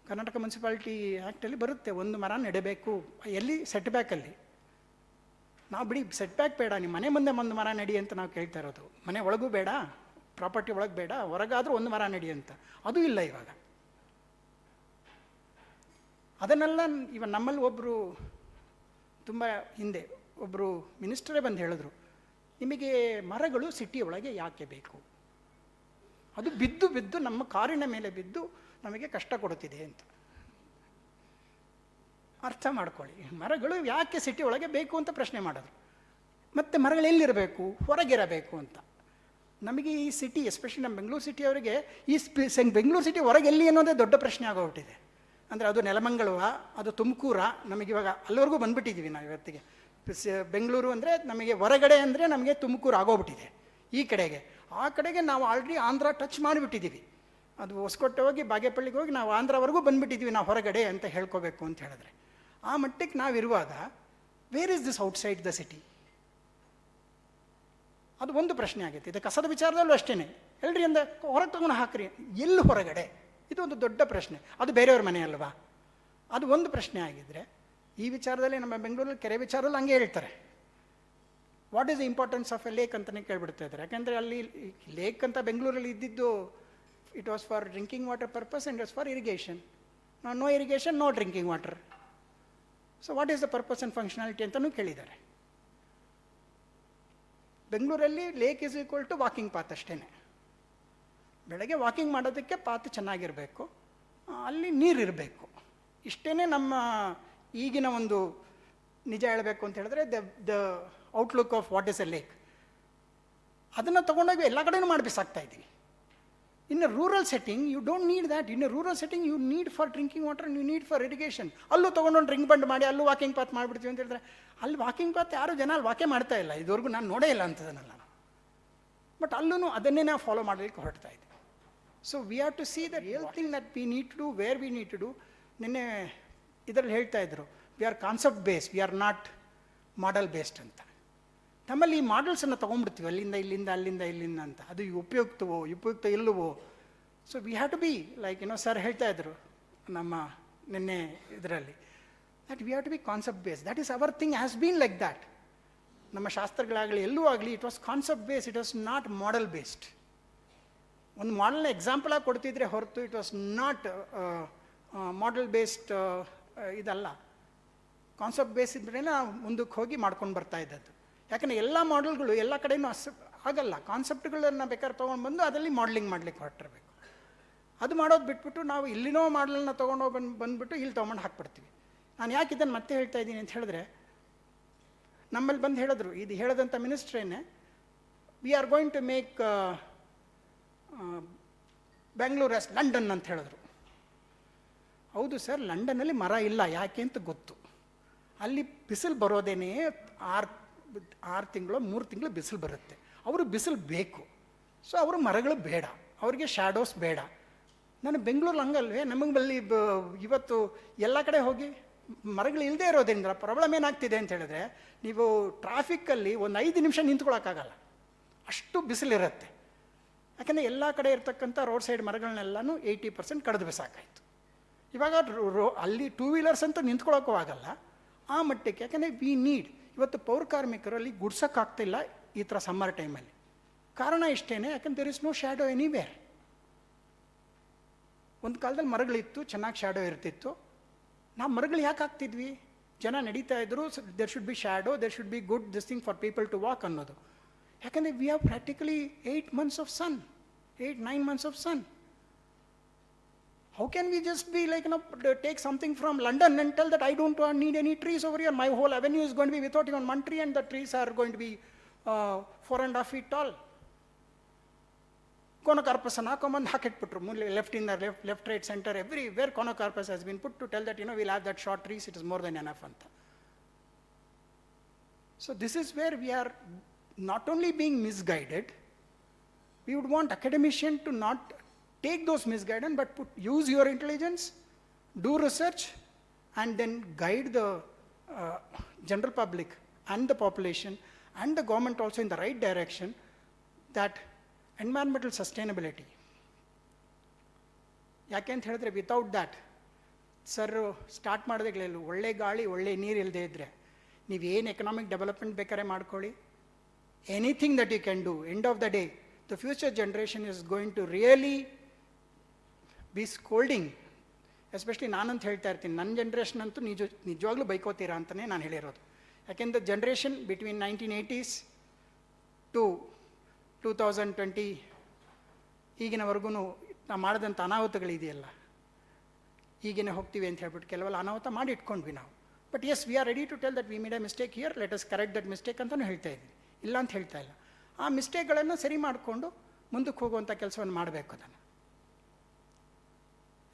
Karnataka municipality ಆ್ಯಕ್ಟಲ್ಲಿ ಬರುತ್ತೆ, ಒಂದು ಮರ ನೆಡಬೇಕು. ಎಲ್ಲಿ ಸೆಟ್ ಬ್ಯಾಕಲ್ಲಿ. ನಾವು ಬಿಡಿ ಸೆಟ್ ಬ್ಯಾಕ್ ಬೇಡ, ನಿಮ್ಮ ಮನೆ ಮುಂದೆ ಒಂದು ಮರ ನೆಡಿ ಅಂತ ನಾವು ಕೇಳ್ತಾ ಇರೋದು. ಮನೆ ಒಳಗೂ ಬೇಡ, ಪ್ರಾಪರ್ಟಿ ಒಳಗೆ ಬೇಡ, ಹೊರಗಾದರೂ ಒಂದು ಮರ ನೆಡಿ ಅಂತ. ಅದು ಇಲ್ಲ ಇವಾಗ. ಅದನ್ನೆಲ್ಲ ಇವಾಗ ನಮ್ಮಲ್ಲಿ ಒಬ್ಬರು ತುಂಬ ಹಿಂದೆ ಒಬ್ಬರು ಮಿನಿಸ್ಟರೇ ಬಂದು ಹೇಳಿದ್ರು, ನಿಮಗೆ ಮರಗಳು ಸಿಟಿ ಒಳಗೆ ಯಾಕೆ ಬೇಕು, ಅದು ಬಿದ್ದು ನಮ್ಮ ಕಾರಿನ ಮೇಲೆ ಬಿದ್ದು ನಮಗೆ ಕಷ್ಟ ಕೊಡುತ್ತಿದೆ ಅಂತ. ಅರ್ಥ ಮಾಡ್ಕೊಳ್ಳಿ, ಮರಗಳು ಯಾಕೆ ಸಿಟಿ ಒಳಗೆ ಬೇಕು ಅಂತ ಪ್ರಶ್ನೆ ಮಾಡಿದ್ರು. ಮತ್ತು ಮರಗಳು ಎಲ್ಲಿರಬೇಕು, ಹೊರಗಿರಬೇಕು ಅಂತ. ನಮಗೆ ಈ ಸಿಟಿ, ಎಸ್ಪೆಷಲಿ ನಮ್ಮ ಬೆಂಗಳೂರು ಸಿಟಿಯವರಿಗೆ ಈ ಬೆಂಗಳೂರು ಸಿಟಿ ಹೊರಗೆ ಎಲ್ಲಿ ಅನ್ನೋದೇ ದೊಡ್ಡ ಪ್ರಶ್ನೆ ಆಗೋಗ್ಬಿಟ್ಟಿದೆ. ಅಂದರೆ ಅದು ನೆಲಮಂಗಲವ, ಅದು ತುಮಕೂರ, ನಮಗಿವಾಗ ಅಲ್ಲಿವರೆಗೂ ಬಂದುಬಿಟ್ಟಿದ್ದೀವಿ ನಾವು ಇವತ್ತಿಗೆ. ಬೆಂಗಳೂರು ಅಂದರೆ ನಮಗೆ ಹೊರಗಡೆ ಅಂದರೆ ನಮಗೆ ತುಮಕೂರು ಆಗೋಗ್ಬಿಟ್ಟಿದೆ ಈ ಕಡೆಗೆ. ಆ ಕಡೆಗೆ ನಾವು ಆಲ್ರೆಡಿ ಆಂಧ್ರ ಟಚ್ ಮಾಡಿಬಿಟ್ಟಿದ್ದೀವಿ. ಅದು ಹೊಸಕೋಟೆ ಹೋಗಿ ಬಾಗೇಪಳ್ಳಿಗೆ ಹೋಗಿ ನಾವು ಆಂಧ್ರವರೆಗೂ ಬಂದುಬಿಟ್ಟಿದ್ದೀವಿ ನಾವು ಹೊರಗಡೆ ಅಂತ ಹೇಳ್ಕೋಬೇಕು ಅಂತ ಹೇಳಿದ್ರೆ. ಆ ಮಟ್ಟಕ್ಕೆ ನಾವಿರುವಾಗ where is this outside the city? ಅದು ಒಂದು ಪ್ರಶ್ನೆ ಆಗೈತೆ. ಇದು ಕಸದ ವಿಚಾರದಲ್ಲೂ ಅಷ್ಟೇ, ಎಲ್ರಿ ಅಂದ ಹೊರಗೆ ತಗೊಂಡು ಹಾಕ್ರಿ, ಎಲ್ಲಿ ಹೊರಗಡೆ? ಇದು ಒಂದು ದೊಡ್ಡ ಪ್ರಶ್ನೆ. ಅದು ಬೇರೆಯವ್ರ ಮನೆ ಅಲ್ವಾ? ಅದು ಒಂದು ಪ್ರಶ್ನೆ ಆಗಿದ್ದರೆ, ಈ ವಿಚಾರದಲ್ಲಿ ನಮ್ಮ ಬೆಂಗಳೂರಲ್ಲಿ ಕೆರೆ ವಿಚಾರದಲ್ಲಿ ಹಂಗೆ ಹೇಳ್ತಾರೆ, what is the importance of a lake ಅಂತಲೇ ಕೇಳ್ಬಿಡ್ತಾ ಇದ್ದಾರೆ. ಯಾಕೆಂದರೆ ಅಲ್ಲಿ ಲೇಕ್ ಅಂತ ಬೆಂಗಳೂರಲ್ಲಿ ಇದ್ದಿದ್ದು, it was for drinking water purpose and was for irrigation. No irrigation, no drinking water. So what is the purpose and functionality ಅಂತಲೂ ಕೇಳಿದ್ದಾರೆ. ಬೆಂಗಳೂರಲ್ಲಿ lake is equal to walking path ಅಷ್ಟೇ. ಬೆಳಗ್ಗೆ ವಾಕಿಂಗ್ ಮಾಡೋದಕ್ಕೆ ಪಾತ್ ಚೆನ್ನಾಗಿರಬೇಕು, ಅಲ್ಲಿ ನೀರಿರಬೇಕು. ಇಷ್ಟೇ ನಮ್ಮ ಈಗಿನ ಒಂದು ನಿಜ ಹೇಳಬೇಕು ಅಂತ ಹೇಳಿದ್ರೆ the outlook of what is a lake. ಅದನ್ನು ತೊಗೊಂಡೋಗಿ ಎಲ್ಲ ಕಡೆಯೂ ಮಾಡಿಬಿಸಾಕ್ತಾ ಇದ್ದೀವಿ. In a rural setting you don't need that. In a rural setting you need for drinking water, you need for irrigation. ಅಲ್ಲೂ ತೊಗೊಂಡೊಂದು ರಿಂಗ್ ಬಂಡ್ ಮಾಡಿ ಅಲ್ಲೂ ವಾಕಿಂಗ್ ಪಾತ್ ಮಾಡಿಬಿಡ್ತೀವಿ ಅಂತ ಹೇಳಿದ್ರೆ, ಅಲ್ಲಿ ವಾಕಿಂಗ್ ಪಾತ್ ಯಾರು ಜನ ಅಲ್ಲಿ ವಾಕೆ ಮಾಡ್ತಾ ಇಲ್ಲ, ಇದುವರೆಗೂ ನಾನು ನೋಡೇ ಇಲ್ಲ ಅಂತದನ್ನೆಲ್ಲ. ಬಟ್ ಅಲ್ಲೂ ಅದನ್ನೇ ನಾವು ಫಾಲೋ ಮಾಡಲಿಕ್ಕೆ ಹೊರಡ್ತಾ ಇದ್ದೀವಿ. So we have to see the real thing that we need to do, where we need to do. ನಿನ್ನೆ ಇದರಲ್ಲಿ ಹೇಳ್ತಾ ಇದ್ರು, we are concept based, we are not model based ಅಂತ. ನಮ್ಮಲ್ಲಿ ಈ ಮಾಡಲ್ಸನ್ನು ತೊಗೊಂಡ್ಬಿಡ್ತೀವಿ, ಅಲ್ಲಿಂದ ಇಲ್ಲಿಂದ ಅಂತ. ಅದು ಉಪಯುಕ್ತವೋ ಉಪಯುಕ್ತ ಇಲ್ಲವೋ? So we have to be like sir ಹೇಳ್ತಾ ಇದ್ರು ನಮ್ಮ ನಿನ್ನೆ ಇದರಲ್ಲಿ, that we have to be concept based. That is our thing, has been like that. ನಮ್ಮ ಶಾಸ್ತ್ರಗಳಾಗಲಿ ಎಲ್ಲೂ ಆಗಲಿ, it was concept based, it was not model based. ಒಂದು ಮಾಡೆಲ್ನ ಎಕ್ಸಾಂಪಲಾಗಿ ಕೊಡ್ತಿದ್ರೆ ಹೊರತು it was not model based ಇದಲ್ಲ. ಕಾನ್ಸೆಪ್ಟ್ ಬೇಸ್ ಇದ್ರೇ ನಾವು ಮುಂದಕ್ಕೆ ಹೋಗಿ ಮಾಡ್ಕೊಂಡು ಬರ್ತಾ ಇದ್ದದ್ದು. ಯಾಕಂದರೆ ಎಲ್ಲ ಮಾಡೆಲ್ಗಳು ಎಲ್ಲ ಕಡೆಯೂ ಆಗಲ್ಲ. ಕಾನ್ಸೆಪ್ಟ್ಗಳನ್ನು ಬೇಕಾದ್ರೆ ತೊಗೊಂಡು ಬಂದು ಅದರಲ್ಲಿ ಮಾಡಲಿಂಗ್ ಮಾಡಲಿಕ್ಕೆ ಹೊರಟಿರಬೇಕು. ಅದು ಮಾಡೋದು ಬಿಟ್ಬಿಟ್ಟು ನಾವು ಇಲ್ಲಿನೋ ಮಾಡಲನ್ನ ತೊಗೊಂಡೋಗಿ ಬಂದುಬಿಟ್ಟು ಇಲ್ಲಿ ತೊಗೊಂಡು ಹಾಕ್ಬಿಡ್ತೀವಿ. ನಾನು ಯಾಕೆ ಇದನ್ನು ಮತ್ತೆ ಹೇಳ್ತಾ ಇದ್ದೀನಿ ಅಂತ ಹೇಳಿದ್ರೆ, ನಮ್ಮಲ್ಲಿ ಬಂದು ಹೇಳಿದ್ರು, ಇದು ಹೇಳೋದಂಥ ಮಿನಿಸ್ಟ್ರೇನೆ, we are going to make Bangalore as London ಅಂತ ಹೇಳಿದ್ರು. ಹೌದು ಸರ್, ಲಂಡನ್ನಲ್ಲಿ ಮರ ಇಲ್ಲ, ಯಾಕೆ ಅಂತ ಗೊತ್ತು. ಅಲ್ಲಿ ಬಿಸಿಲು ಬರೋದೇನೆ 6 ತಿಂಗಳು 3 ತಿಂಗಳು ಬಿಸಿಲು ಬರುತ್ತೆ. ಅವರು ಬಿಸಿಲು ಬೇಕು, ಸೊ ಅವರು ಮರಗಳು ಬೇಡ, ಅವ್ರಿಗೆ ಶ್ಯಾಡೋಸ್ ಬೇಡ. ನಾನು ಬೆಂಗಳೂರು ಹಂಗಲ್ವೇ, ನಮಗೆ ಬಲ್ಲಿ ಇವತ್ತು ಎಲ್ಲ ಕಡೆ ಹೋಗಿ ಮರಗಳು ಇಲ್ಲದೆ ಇರೋದ್ರಿಂದ ಪ್ರಾಬ್ಲಮ್ ಏನಾಗ್ತಿದೆ ಅಂತ ಹೇಳಿದ್ರೆ, ನೀವು ಟ್ರಾಫಿಕ್ಕಲ್ಲಿ ಒಂದು 5 ನಿಮಿಷ ನಿಂತ್ಕೊಳ್ಳೋಕ್ಕಾಗಲ್ಲ, ಅಷ್ಟು ಬಿಸಿಲಿರುತ್ತೆ. ಯಾಕಂದರೆ ಎಲ್ಲ ಕಡೆ ಇರ್ತಕ್ಕಂಥ ರೋಡ್ ಸೈಡ್ ಮರಗಳನ್ನೆಲ್ಲನೂ 80% ಕಡಿದು ಬಿಸಾಕಾಯಿತು. ಇವಾಗ ಅಲ್ಲಿ 2 ವೀಲರ್ಸ್ ಅಂತ ನಿಂತ್ಕೊಳ್ಳೋಕ್ಕೂ ಆಗಲ್ಲ ಆ ಮಟ್ಟಕ್ಕೆ. ಯಾಕಂದರೆ ವಿ ನೀಡ್, ಇವತ್ತು ಪೌರ ಕಾರ್ಮಿಕರಲ್ಲಿ ಗುಡ್ಸೋಕ್ಕಾಗ್ತಿಲ್ಲ ಈ ಥರ ಸಮ್ಮರ್ ಟೈಮಲ್ಲಿ. ಕಾರಣ ಇಷ್ಟೇ, ಯಾಕಂದ್ರೆ there is no shadow anywhere. ಒಂದು ಕಾಲದಲ್ಲಿ ಮರಗಳಿತ್ತು, ಚೆನ್ನಾಗಿ ಶ್ಯಾಡೋ ಇರ್ತಿತ್ತು. ನಾವು ಮರಗಳು ಯಾಕೆ ಹಾಕ್ತಿದ್ವಿ? ಜನ ನಡೀತಾ ಇದ್ರು, there should be shadow, there should be good this thing for people to walk ಅನ್ನೋದು. ಯಾಕಂದರೆ we have practically 8 months of sun, 8-9 months of sun. How can we just be like, take something from London and tell that I don't need any trees over here, my whole avenue is going to be without even one tree and the trees are going to be 4.5 feet tall. Conocarpus ಹಾಕೊಂಬಂದು ಹಾಕಿಟ್ಬಿಟ್ರು, left in the left right centre everywhere Conocarpus has been put to tell that we'll have that short trees, it is more than enough ಅಂತ. So this is where we are not only being misguided, we would want academicians to not take those misguidance, but use your intelligence, do research, and then guide the general public and the population and the government also in the right direction, that environmental sustainability. ಯಾಕೆ ಅಂತ ಹೇಳಿದ್ರೆ, without that sir start ಮಾಡಿದಾಗಲೇ ಒಳ್ಳೆ ಗಾಳಿ ಒಳ್ಳೆ ನೀರು ಇಲ್ಲದೆ ಇದ್ದರೆ ನೀವೇನು ಎಕನಾಮಿಕ್ ಡೆವಲಪ್ಮೆಂಟ್ ಬೇಕಾದ್ರೆ ಮಾಡ್ಕೊಳ್ಳಿ, anything that you can do, end of the day the future generation is going to really be scolding. Especially ನಾನಂತ ಹೇಳ್ತಾ ಇರ್ತೀನಿ, ನನ್ನ ಜನ್ರೇಷನ್ ಅಂತೂ ನಿಜವಾಗ್ಲೂ ಬೈಕೋತೀರಾ ಅಂತಲೇ ನಾನು ಹೇಳಿರೋದು. ಯಾಕೆಂದರೆ ಜನ್ರೇಷನ್ ಬಿಟ್ವೀನ್ 1980s ಟು 2020 ಈಗಿನವರೆಗೂ ನಾವು ಮಾಡಿದಂಥ ಅನಾಹುತಗಳಿದೆಯಲ್ಲ, ಈಗೇನೆ ಹೋಗ್ತೀವಿ ಅಂತ ಹೇಳ್ಬಿಟ್ಟು ಕೆಲವೆಲ್ಲ ಅನಾಹುತ ಮಾಡಿ ಇಟ್ಕೊಂಡ್ವಿ ನಾವು. But yes, we are ready to tell that we made a mistake here, let us correct that mistake ಅಂತಲೂ ಹೇಳ್ತಾ ಇದ್ದೀನಿ, ಇಲ್ಲ ಅಂತ ಹೇಳ್ತಾ ಇಲ್ಲ. ಆ ಮಿಸ್ಟೇಕ್ಗಳನ್ನು ಸರಿ ಮಾಡಿಕೊಂಡು ಮುಂದಕ್ಕೆ ಹೋಗುವಂಥ ಕೆಲಸವನ್ನು ಮಾಡಬೇಕು ಅದನ್ನು.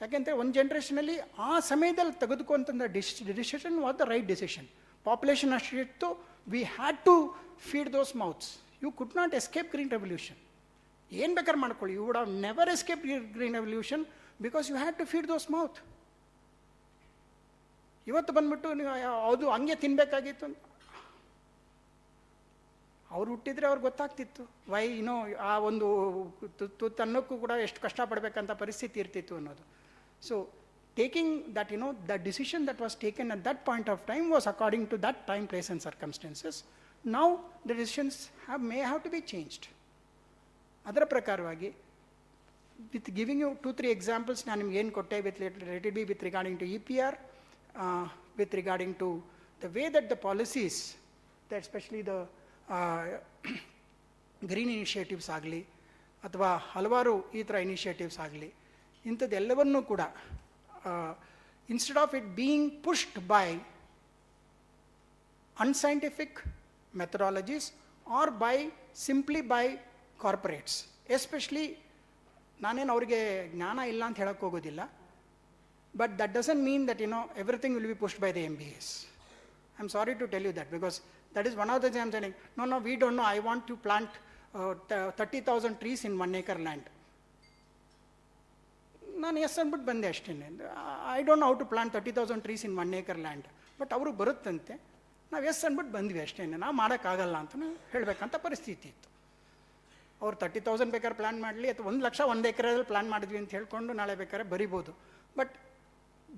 ಯಾಕೆಂದರೆ ಒಂದು ಜನ್ರೇಷನಲ್ಲಿ ಆ ಸಮಯದಲ್ಲಿ ತೆಗೆದುಕೊಂತ decision was the right decision. Population ಅಷ್ಟಿತ್ತು, we had to feed those mouths. You could not escape green revolution. ಏನು ಬೇಕಾದ್ರೆ ಮಾಡ್ಕೊಳ್ಳಿ, you would have never escape green revolution because you had to feed those mouth. ಇವತ್ತು ಬಂದ್ಬಿಟ್ಟು ನೀವು ಅದು ಹಂಗೆ ತಿನ್ನಬೇಕಾಗಿತ್ತು ಅಂತ ಅವ್ರು ಹುಟ್ಟಿದರೆ ಅವ್ರಿಗೆ ಗೊತ್ತಾಗ್ತಿತ್ತು, ಆ ಒಂದು ತುತ್ತನ್ನಕ್ಕೂ ಕೂಡ ಎಷ್ಟು ಕಷ್ಟಪಡಬೇಕಂತ ಪರಿಸ್ಥಿತಿ ಇರ್ತಿತ್ತು ಅನ್ನೋದು. So taking that, the decision that was taken at that point of time was according to that time, place and circumstances. Now the decisions may have to be changed. ಅದರ ಪ್ರಕಾರವಾಗಿ, with giving you 2-3 examples ನಾನು ನಿಮ್ಗೆ ಏನು ಕೊಟ್ಟೆ, let it be with regarding to EPR, with regarding to the way that the policies, that especially the green initiatives ಆಗಲಿ ಅಥವಾ ಹಲವಾರು ಈ ಥರ ಇನಿಷಿಯೇಟಿವ್ಸ್ ಆಗಲಿ, ಇಂಥದ್ದೆಲ್ಲವನ್ನೂ ಕೂಡ instead of it being pushed by unscientific methodologies or simply by corporates, especially ನಾನೇನು ಅವರಿಗೆ ಜ್ಞಾನ ಇಲ್ಲ ಅಂತ ಹೇಳಕ್ಕೆ ಹೋಗೋದಿಲ್ಲ, but that doesn't mean that everything will be pushed by the MBAs. I'm sorry to tell you that, because that is one of the things I'm saying. No, we don't know. I want to plant 30,000 trees in 1 acre land. ನಾನು yes ಅಂದ್ಬಿಟ್ಟು ಬಂದೆ ಅಷ್ಟೇ. I don't know how to plant 30,000 trees in 1 acre land. But ಅವರು ಬರುತ್ತಂತೆ, ನಾವು S ಅಂದ್ಬಿಟ್ಟು ಬಂದ್ವಿ ಅಷ್ಟೇ, ನಾವು ಮಾಡೋಕ್ಕಾಗಲ್ಲ ಅಂತ ಹೇಳಬೇಕಂತ ಪರಿಸ್ಥಿತಿ ಇತ್ತು. ಅವ್ರು 30,000 ಬೇಕಾದ್ರೆ ಪ್ಲಾನ್ ಮಾಡಲಿ, ಅಥವಾ 1 ಲಕ್ಷ 1 ಎಕರೆದಲ್ಲಿ ಪ್ಲಾನ್ ಮಾಡಿದ್ವಿ ಅಂತ ಹೇಳ್ಕೊಂಡು ನಾಳೆ ಬೇಕಾದ್ರೆ ಬರಿಬೋದು. But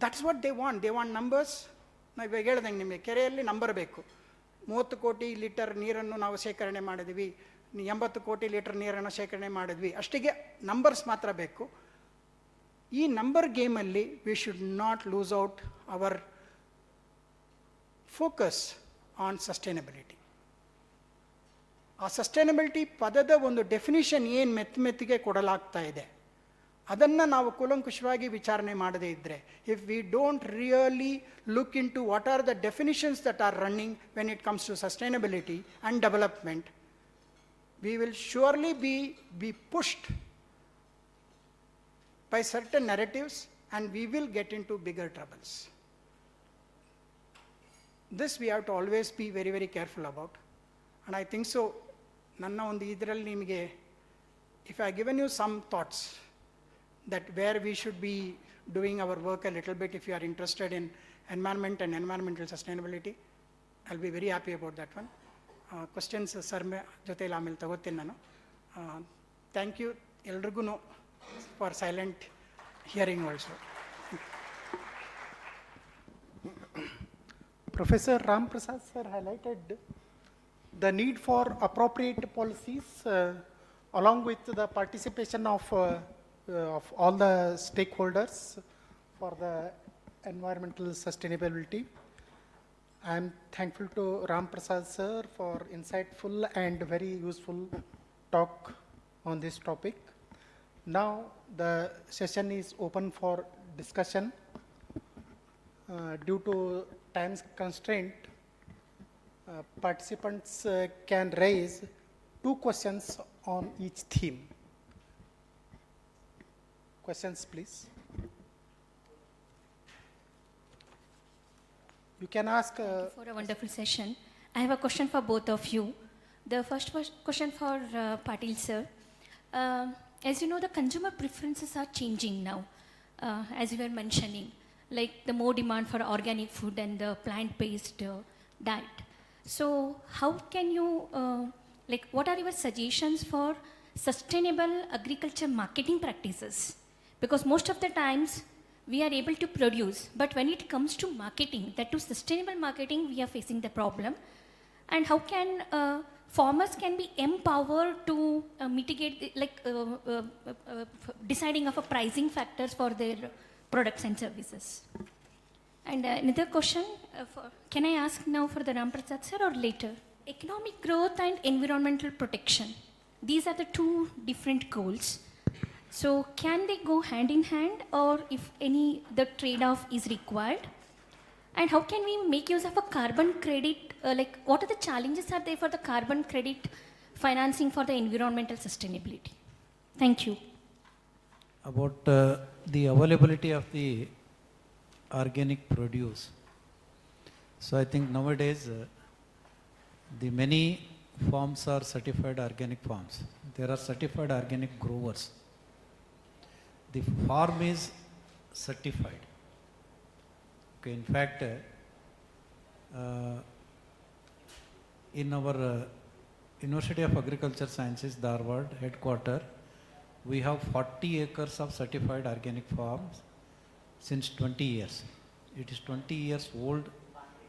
that's what they want numbers. ನಾವು ಇವಾಗ ಹೇಳ್ದಂಗೆ ನಿಮಗೆ ಕೆರೆಯಲ್ಲಿ ನಂಬರ್ ಬೇಕು. 30 ಕೋಟಿ ಲೀಟರ್ ನೀರನ್ನು ನಾವು ಶೇಖರಣೆ ಮಾಡಿದ್ವಿ, 80 ಕೋಟಿ ಲೀಟರ್ ನೀರನ್ನು ಶೇಖರಣೆ ಮಾಡಿದ್ವಿ, ಅಷ್ಟಿಗೆ ನಂಬರ್ಸ್ ಮಾತ್ರ ಬೇಕು. ಈ ನಂಬರ್ ಗೇಮಲ್ಲಿ we should not lose out our focus on sustainability. ಆ ಸಸ್ಟೈನಬಿಲಿಟಿ ಪದದ ಒಂದು ಡೆಫಿನಿಷನ್ ಏನು ಮೆತ್ತಿಗೆ ಕೊಡಲಾಗ್ತಾ ಇದೆ, ಅದನ್ನು ನಾವು ಕೂಲಂಕುಷವಾಗಿ ವಿಚಾರಣೆ ಮಾಡದೇ ಇದ್ದರೆ, if we don't really look into what are the definitions that are running when it comes to sustainability and development, we will surely be pushed by certain narratives and we will get into bigger troubles. This we have to always be very, very careful about. And I think so, Nanna on the idralli, if I given you some thoughts that where we should be doing our work a little bit, if you are interested in environment and environmental sustainability, I'll be very happy about that one. Questions, sir, joteli amel tagottini nanu. Thank you, eldrigu for silent hearing also. Professor Ramprasad sir highlighted the need for appropriate policies along with the participation of all the stakeholders for the environmental sustainability. I am thankful to Ramprasad sir for insightful and very useful talk on this topic. Now the session is open for discussion. Due to time constraint, participants can raise 2 questions on each theme. Questions, please. You can ask. Thank you for a wonderful session. I have a question for both of you. The first question for Patil sir. As you know, the consumer preferences are changing now, as you were mentioning, like the more demand for organic food and the plant-based diet. So how can you, what are your suggestions for sustainable agriculture marketing practices? Because most of the times we are able to produce, but when it comes to marketing, that to sustainable marketing, we are facing the problem. And how can farmers can be empowered to mitigate, deciding of a pricing factors for their products and services? And another question, can I ask now for the Ramprasad sir or later? Economic growth and environmental protection. These are the 2 different goals. So can they go hand in hand, or if any, the trade-off is required? And how can we make use of a carbon credit? What are the challenges are there for the carbon credit financing for the environmental sustainability? Thank you. About the availability of the organic produce. So I think nowadays the many farms are certified organic farms. There are certified organic growers. The farm is certified. Okay, in fact, in our University of Agriculture Sciences, Dharwad headquarter, we have 40 acres of certified organic farms since 20 years. It is 20 years old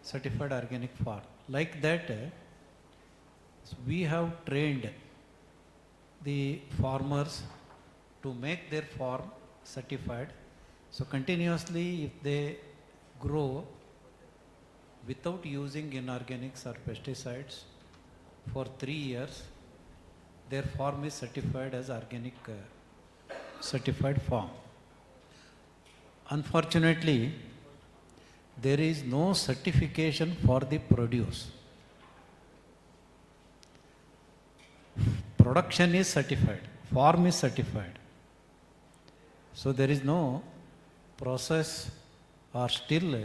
certified organic farm. Like that, we have trained the farmers to make their farm certified. So continuously, if they grow without using inorganics or pesticides for 3 years, their farm is certified as organic certified farm. Unfortunately, there is no certification for the produce. Production is certified, farm is certified. So there is no process, or still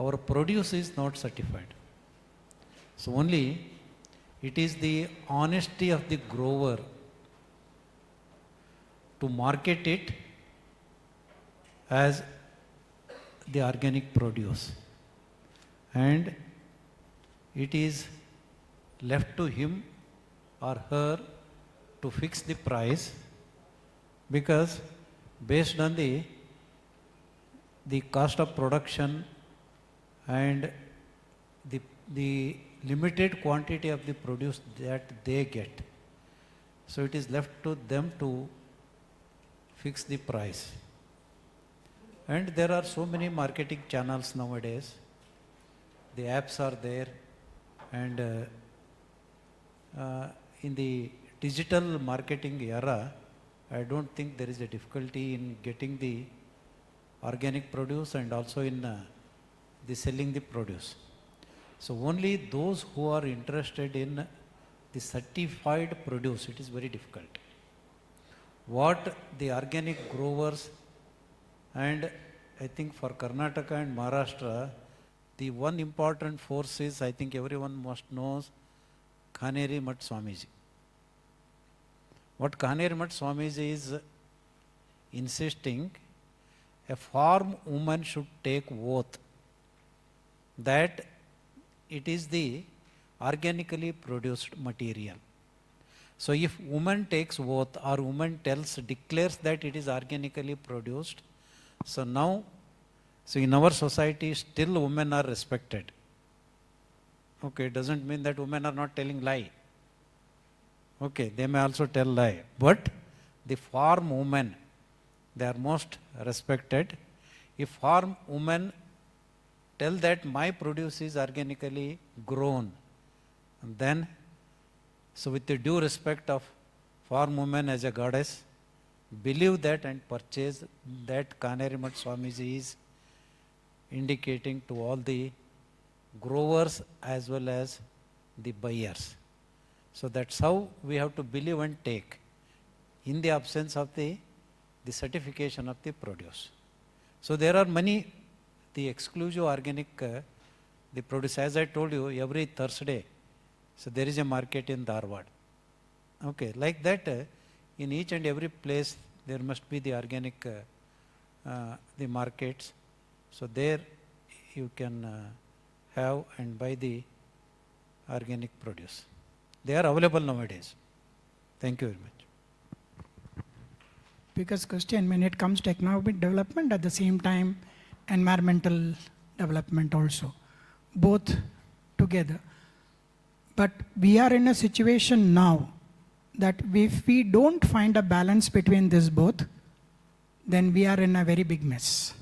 our produce is not certified. So only it is the honesty of the grower to market it as the organic produce, and it is left to him or her to fix the price, because based on the cost of production and the limited quantity of the produce that they get. So it is left to them to fix the price. And there are so many marketing channels nowadays. The apps are there, and in the digital marketing era, I don't think there is a difficulty in getting the organic produce and also in the selling the produce. So only those who are interested in the certified produce, it is very difficult. What the organic growers And I think for Karnataka and Maharashtra, the one important force is, I think everyone must knows, Khaneri Mat Swamiji. What Khaneri Mat Swamiji is insisting, a farm woman should take oath that it is the organically produced material. So if woman takes oath or woman declares that it is organically produced, so now, so in our society still women are respected. Okay, it doesn't mean that women are not telling lie. Okay, they may also tell lie. But the farm women, they are most respected. If farm women tell that my produce is organically grown, then, so with the due respect of farm woman as a goddess, believe that and purchase that. Khaneri Mat Swamiji is indicating to all the growers as well as the buyers. So that's how we have to believe and take in the absence of the certification of the produce. So there are many, the exclusive organic, the produce, as I told you, every Thursday, so there is a market in Dharwad. Okay, like that, in each and every place there must be the organic, the markets. So there you can have and buy the organic produce. They are available nowadays. Thank you very much. Because question, when it comes to economic development, at the same time, environmental development also, both together. But we are in a situation now that if we don't find a balance between this both, then we are in a very big mess.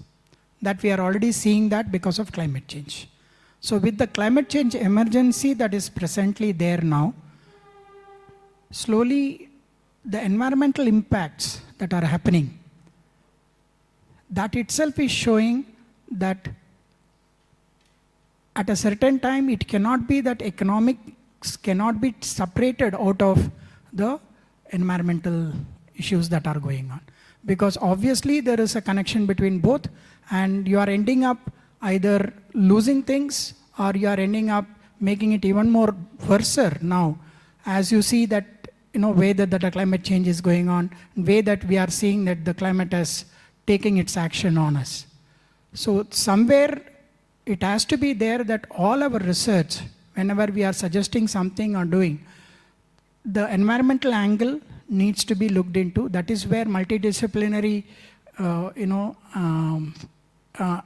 That we are already seeing that because of climate change. So with the climate change emergency that is presently there now, slowly the environmental impacts that are happening, that itself is showing that at a certain time it cannot be that economics cannot be separated out of the environmental issues that are going on. Because obviously there is a connection between both, and you are ending up either losing things or you are ending up making it even more worse now, as you see that, way that the climate change is going on, way that we are seeing that the climate is taking its action on us. So somewhere it has to be there that all our research, whenever we are suggesting something or doing, the environmental angle needs to be looked into. That is where multidisciplinary,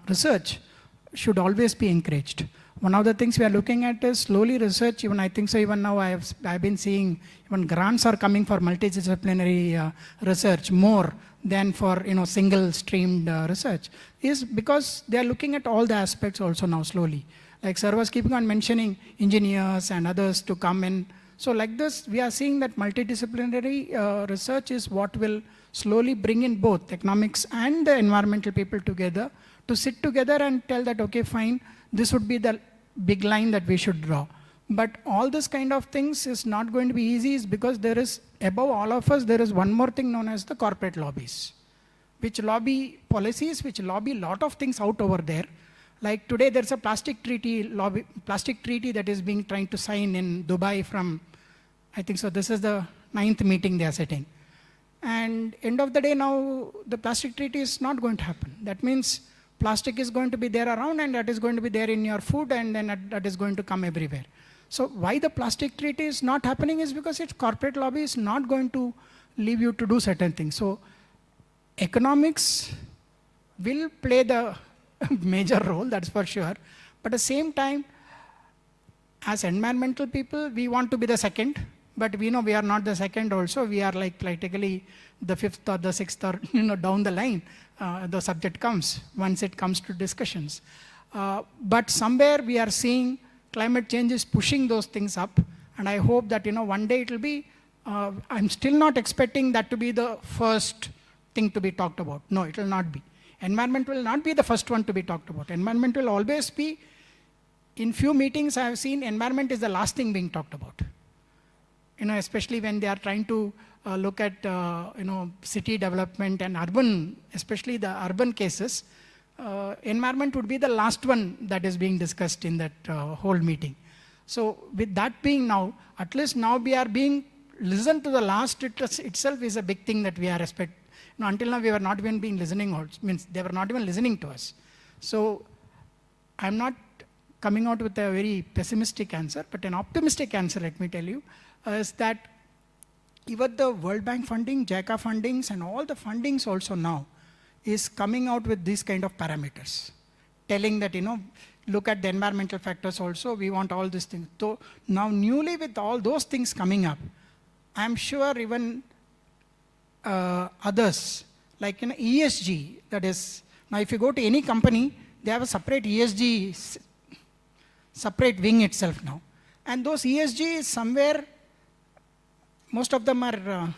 research should always be encouraged. One of the things we are looking at is slowly research. Even I think so. Even now I've been seeing even grants are coming for multidisciplinary research more than for single streamed research. Is because they are looking at all the aspects also now slowly. Like sir was keeping on mentioning engineers and others to come in. So like this, we are seeing that multidisciplinary research is what will slowly bring in both economics and the environmental people together to sit together and tell that, okay, fine, this would be the big line that we should draw. But all this kind of things is not going to be easy, is because there is, above all of us, there is one more thing known as the corporate lobbies, which lobby policies, which lobby a lot of things out over there. Like today, there's a plastic treaty that is being trying to sign in Dubai from, I think so, this is the 9th meeting they are sitting. And end of the day now, the plastic treaty is not going to happen. That means plastic is going to be there around, and that is going to be there in your food, and then that is going to come everywhere. So why the plastic treaty is not happening is because its corporate lobby is not going to leave you to do certain things. So economics will play the major role, that's for sure. But at the same time, as environmental people, we want to be the second, but we know we are not the second also. We are like practically the 5th or the 6th or down the line, the subject comes, once it comes to discussions. But somewhere we are seeing climate change is pushing those things up, and I hope that one day it will be, I'm still not expecting that to be the first thing to be talked about. No, it will not be. Environment will not be the first one to be talked about. Environment will always be, in few meetings I have seen, environment is the last thing being talked about. especially when they are trying to look at, city development and urban, especially the urban cases, environment would be the last one that is being discussed in that whole meeting. So with that being now, at least now we are being listened to the last, itself is a big thing that we are until now we were not even being listening, means they were not even listening to us. So I'm not coming out with a very pessimistic answer, but an optimistic answer, let me tell you, is that even the World Bank funding, JICA fundings, and all the fundings also now is coming out with these kind of parameters, telling that, look at the environmental factors also, we want all these things. So now newly with all those things coming up, I'm sure even others, like ESG, that is, now if you go to any company, they have a separate ESG, separate wing itself now. And those ESG is somewhere, most of them are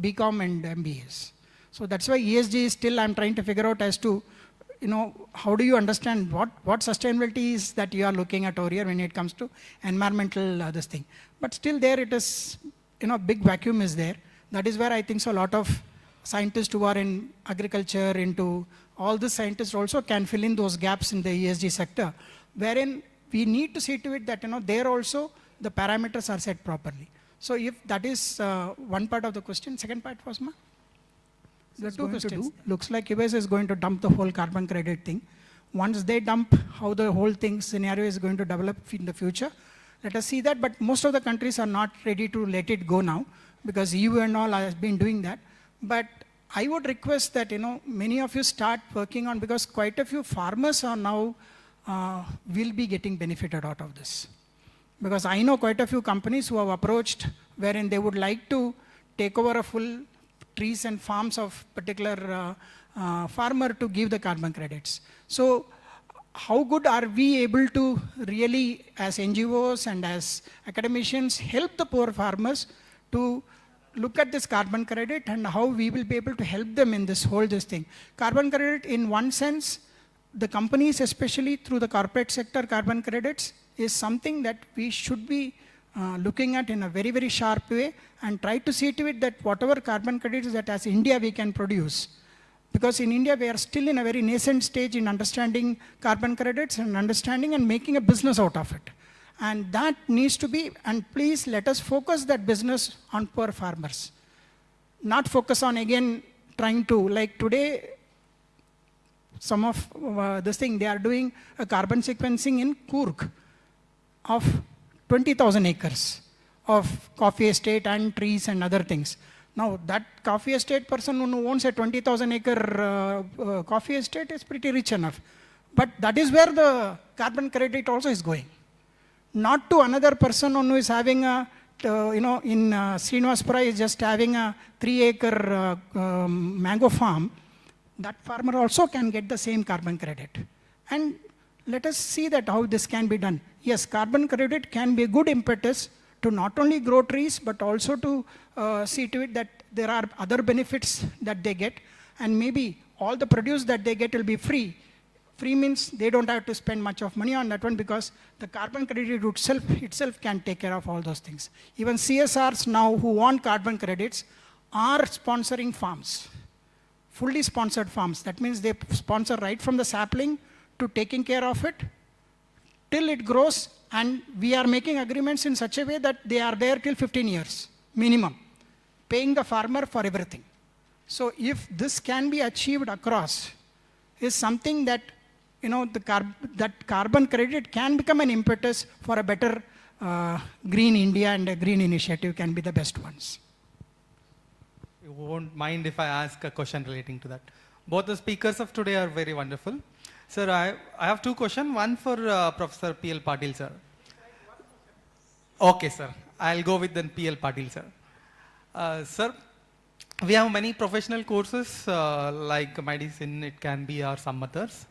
BCom and MBAs. So that's why ESG is still, I'm trying to figure out as to, how do you understand what sustainability is that you are looking at over here when it comes to environmental this thing. But still there it is, big vacuum is there. That is where I think so a lot of scientists who are in agriculture, into all the scientists also can fill in those gaps in the ESG sector, wherein we need to see to it that, there also the parameters are set properly. So if that is one part of the question, second part was the two questions. Looks like US is going to dump the whole carbon credit thing. Once they dump, how the whole thing scenario is going to develop in the future, let us see that. But most of the countries are not ready to let it go now, because EU and all has been doing that. But I would request that, many of you start working on, because quite a few farmers are now will be getting benefited out of this. Because I know quite a few companies who have approached wherein they would like to take over a full trees and farms of particular farmer to give the carbon credits. So how good are we able to really, as NGOs and as academicians, help the poor farmers to look at this carbon credit and how we will be able to help them in this whole thing. Carbon credit, in one sense, the companies, especially through the corporate sector carbon credits, is something that we should be looking at in a very, very sharp way, and try to see to it that whatever carbon credits that as India we can produce. Because in India we are still in a very nascent stage in understanding carbon credits and understanding and making a business out of it. And that needs to be, and please let us focus that business on poor farmers. Not focus on again trying to, like today, some of this thing, they are doing a carbon sequencing in Coorg of 20,000 acres of coffee estate and trees and other things. Now that coffee estate person who owns a 20,000 acre coffee estate is pretty rich enough. But that is where the carbon credit also is going. Not to another person who is having a, in Srinivasapura is just having a 3 acre mango farm. That farmer also can get the same carbon credit. And let us see that how this can be done. Yes, carbon credit can be a good impetus to not only grow trees, but also to see to it that there are other benefits that they get. And maybe all the produce that they get will be free. Free means they don't have to spend much of money on that one, because the carbon credit itself can take care of all those things. Even CSRs now who want carbon credits are sponsoring farms, fully sponsored farms. That means they sponsor right from the sapling to taking care of it till it grows, and we are making agreements in such a way that they are there till 15 years minimum, paying the farmer for everything. So if this can be achieved across, is something that, that carbon credit can become an impetus for a better green India, and a green initiative can be the best ones. You won't mind if I ask a question relating to that. Both the speakers of today are very wonderful. Sir, I have two questions. One for Professor P.L. Patil, sir. Okay, sir. I'll go with then P.L. Patil, sir. Sir, we have many professional courses like medicine, it can be, or some others,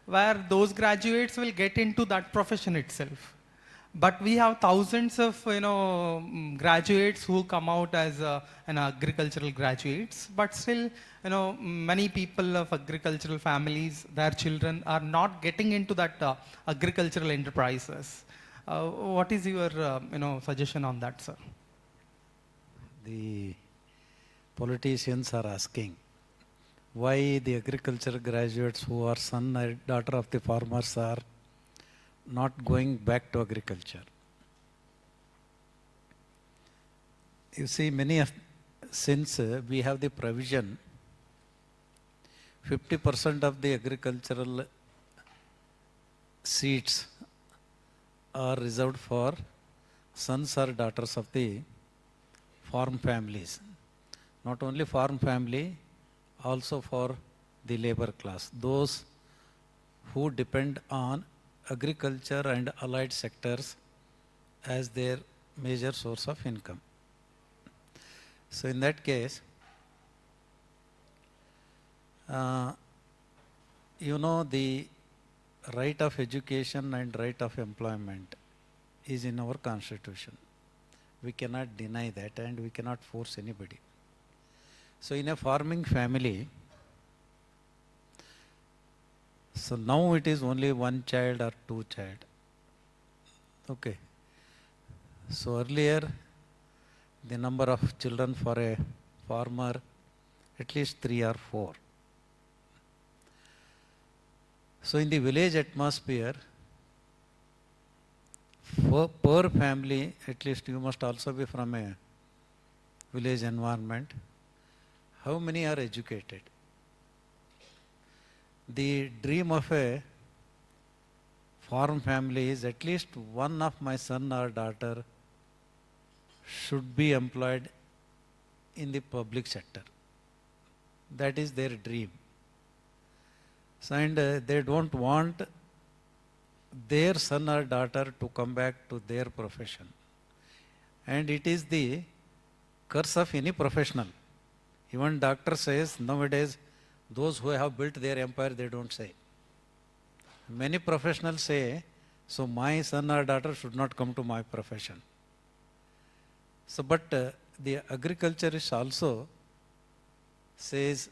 where those graduates will get into that profession itself. But we have thousands of graduates who come out as agricultural graduates, but still many people of agricultural families, their children are not getting into that agricultural enterprises. What is your suggestion on that, sir? the politicians are asking why the agriculture graduates who are son or daughter of the farmers are not going back to agriculture. You see, since we have the provision, 50% of the agricultural seats are reserved for sons or daughters of the farm families. Not only farm family, also for the labor class, those who depend on agriculture and allied sectors as their major source of income. So in that case, the right of education and right of employment is in our constitution. We cannot deny that and we cannot force anybody. So in a farming family, so now it is only one child or two child. Okay. So earlier, the number of children for a farmer, at least 3 or 4. So in the village atmosphere, per family, at least you must also be from a village environment, how many are educated? The dream of a farm family is at least one of my son or daughter should be employed in the public sector. That is their dream. So, and they don't want their son or daughter to come back to their profession. And it is the curse of any professional. Even doctor says nowadays, those who have built their empire, they don't say. Many professionals say, so my son or daughter should not come to my profession. So, but the agriculturist also says,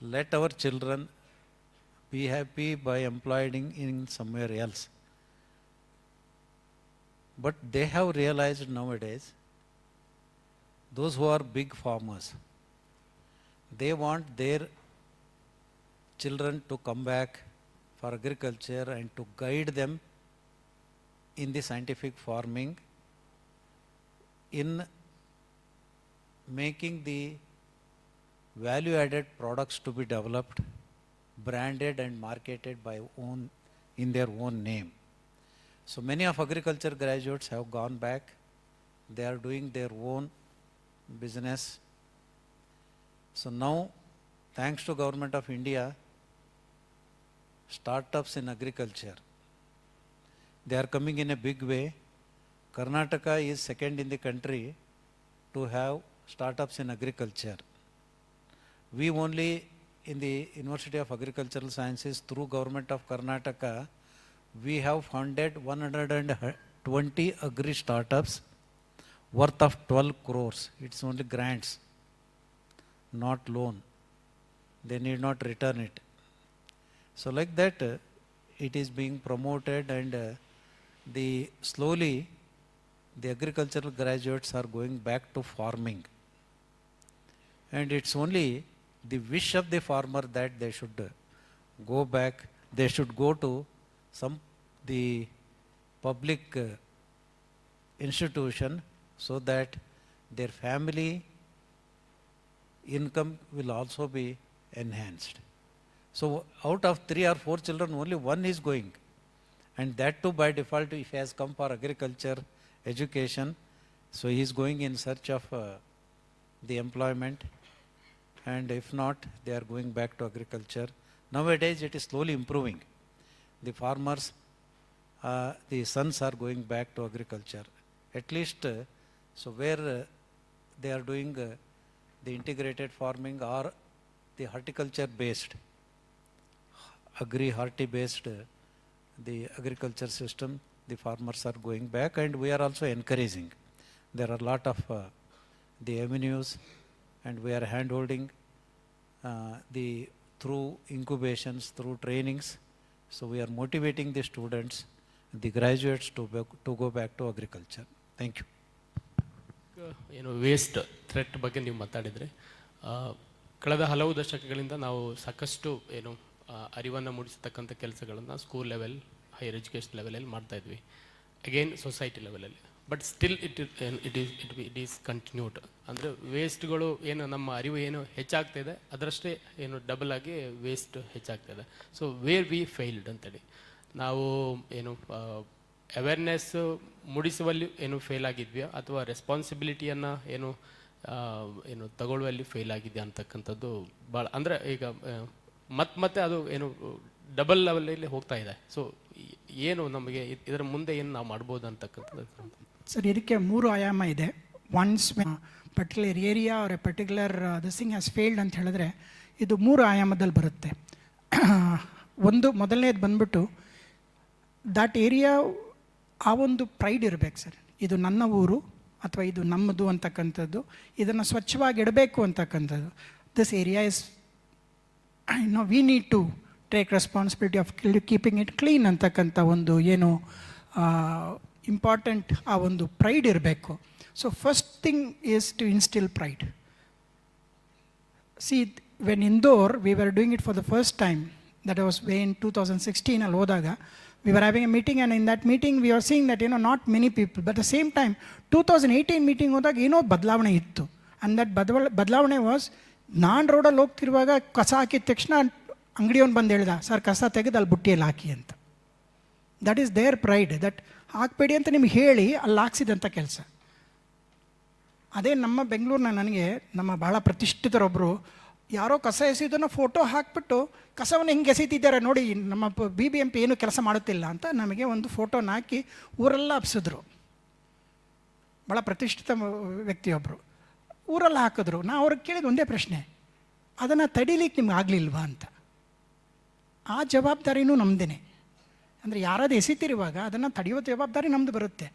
let our children be happy by employing in somewhere else. But they have realized nowadays, those who are big farmers, they want their children to come back for agriculture and to guide them in the scientific farming, in making the value-added products to be developed, branded and marketed in their own name. So many of agriculture graduates have gone back. They are doing their own business. So now, thanks to Government of India, startups in agriculture, they are coming in a big way. Karnataka is second in the country to have startups in agriculture. We only in the University of Agricultural Sciences through Government of Karnataka, we have funded 120 agri startups worth of 12 crores. It's only grants, not loan. They need not return it. So like that, it is being promoted, and slowly the agricultural graduates are going back to farming. And it's only the wish of the farmer that they should go back, they should go to the public institution so that their family income will also be enhanced. So out of 3 or 4 children, only one is going. And that too by default, if he has come for agriculture, education, so he is going in search of the employment. And if not, they are going back to agriculture. Nowadays, it is slowly improving. The farmers, the sons are going back to agriculture. At least, so where they are doing the integrated farming or the horticulture based, agri-horti based, the agriculture system, the farmers are going back, and we are also encouraging. There are a lot of the avenues, and we are hand-holding through incubations, through trainings. So we are motivating the students, the graduates to go back to agriculture. Thank you. ಏನು waste threat ಬಗ್ಗೆ ನೀವು ಮಾತಾಡಿದರೆ, ಕಳೆದ ಹಲವು ದಶಕಗಳಿಂದ ನಾವು ಸಾಕಷ್ಟು ಏನು ಅರಿವನ್ನು ಮೂಡಿಸತಕ್ಕಂಥ ಕೆಲಸಗಳನ್ನು ಸ್ಕೂಲ್ ಲೆವೆಲ್, ಹೈಯರ್ ಎಜುಕೇಷನ್ ಲೆವೆಲಲ್ಲಿ ಮಾಡ್ತಾಯಿದ್ವಿ, ಅಗೇನ್ ಸೊಸೈಟಿ ಲೆವೆಲಲ್ಲಿ. But still it is continued. ಅಂದರೆ ವೇಸ್ಟ್ಗಳು ಏನು ನಮ್ಮ ಅರಿವು ಏನು ಹೆಚ್ಚಾಗ್ತಾಯಿದೆ ಅದರಷ್ಟೇ ಏನು ಡಬಲ್ ಆಗಿ ವೇಸ್ಟ್ ಹೆಚ್ಚಾಗ್ತಾಯಿದೆ. ಸೊ ವೇರ್ ವಿ ಫೇಲ್ಡ್ ಅಂತೇಳಿ ನಾವು ಏನು ಅವೇರ್ನೆಸ್ ಮೂಡಿಸುವಲ್ಲಿ ಏನು ಫೇಲ್ ಆಗಿದ್ವಿ ಅಥವಾ ರೆಸ್ಪಾನ್ಸಿಬಿಲಿಟಿಯನ್ನು ಏನು ತಗೊಳ್ಳುವಲ್ಲಿ ಫೇಲ್ ಆಗಿದೆ ಅಂತಕ್ಕಂಥದ್ದು ಭಾಳ, ಅಂದರೆ ಈಗ ಮತ್ತೆ ಅದು ಏನು ಡಬಲ್ ಲೆವೆಲಲ್ಲಿ ಹೋಗ್ತಾ ಇದೆ. ಸೊ ಏನು ನಮಗೆ ಇದರ ಮುಂದೆ ಏನು ನಾವು ಮಾಡ್ಬೋದು ಅಂತಕ್ಕಂಥದ್ದು ಸರ್. ಇದಕ್ಕೆ 3 ಆಯಾಮ ಇದೆ. Once particular area or a particular this thing has failed ಅಂತ ಹೇಳಿದ್ರೆ ಇದು 3 ಆಯಾಮದಲ್ಲಿ ಬರುತ್ತೆ. ಒಂದು ಮೊದಲನೇದು ಬಂದ್ಬಿಟ್ಟು ದಟ್ ಏರಿಯಾ ಆ ಒಂದು ಪ್ರೈಡ್ ಇರಬೇಕು ಸರ್, ಇದು ನನ್ನ ಊರು ಅಥವಾ ಇದು ನಮ್ಮದು ಅಂತಕ್ಕಂಥದ್ದು, ಇದನ್ನು ಸ್ವಚ್ಛವಾಗಿ ಇಡಬೇಕು ಅಂತಕ್ಕಂಥದ್ದು. This area is we need to take responsibility of keeping it clean ಅಂತಕ್ಕಂಥ ಒಂದು ಏನು ಇಂಪಾರ್ಟೆಂಟ್ ಆ ಒಂದು ಪ್ರೈಡ್ ಇರಬೇಕು. So first thing is to instil pride. See when Indore we were doing it for the first time, that was in 2016 ಅಲ್ಲಿ ಹೋದಾಗ we were having a meeting, and in that meeting we were seeing that not many people, but at the same time 2018 meeting ಹೋದಾಗ ಏನೋ ಬದಲಾವಣೆ ಇತ್ತು. and that ಬದಲಾವಣೆ was, ನಾನು ರೋಡಲ್ಲಿ ಹೋಗ್ತಿರುವಾಗ ಕಸ ಹಾಕಿದ ತಕ್ಷಣ ಅಂಗಡಿಯವನು ಬಂದು ಹೇಳ್ದ, ಸರ್ ಕಸ ತೆಗೆದು ಅಲ್ಲಿ ಬುಟ್ಟಿಯಲ್ಲಿ ಹಾಕಿ ಅಂತ. That is their pride, that ಹಾಕಬೇಡಿ ಅಂತ ನಿಮ್ಗೆ ಹೇಳಿ ಅಲ್ಲಿ ಹಾಕ್ಸಿದಂಥ ಕೆಲಸ. ಅದೇ ನಮ್ಮ ಬೆಂಗಳೂರಿನ ನನಗೆ ನಮ್ಮ ಭಾಳ ಪ್ರತಿಷ್ಠಿತರೊಬ್ಬರು ಯಾರೋ ಕಸ ಎಸೆಯೋದನ್ನು ಫೋಟೋ ಹಾಕಿಬಿಟ್ಟು ಕಸವನ್ನು ಹೆಂಗೆ ಎಸೀತಿದ್ದಾರೆ ನೋಡಿ, ನಮ್ಮ BBMP ಏನು ಕೆಲಸ ಮಾಡುತ್ತಿಲ್ಲ ಅಂತ ನಮಗೆ ಒಂದು ಫೋಟೋನ ಹಾಕಿ ಊರೆಲ್ಲ ಹಬ್ಸಿದ್ರು. ಭಾಳ ಪ್ರತಿಷ್ಠಿತ ವ್ಯಕ್ತಿಯೊಬ್ಬರು ಊರೆಲ್ಲ ಹಾಕಿದ್ರು. ನಾ ಅವ್ರಿಗೆ ಕೇಳಿದ ಒಂದೇ ಪ್ರಶ್ನೆ, ಅದನ್ನು ತಡೀಲಿಕ್ಕೆ ನಿಮ್ಗೆ ಆಗಲಿಲ್ವಾ ಅಂತ. ಆ ಜವಾಬ್ದಾರಿನೂ ನಮ್ಮದೇ. ಅಂದರೆ ಯಾರಾದ್ರು ಎಸಿತಿರುವಾಗ ಅದನ್ನು ತಡೆಯೋ ಜವಾಬ್ದಾರಿ ನಮ್ಮದು ಬರುತ್ತೆ.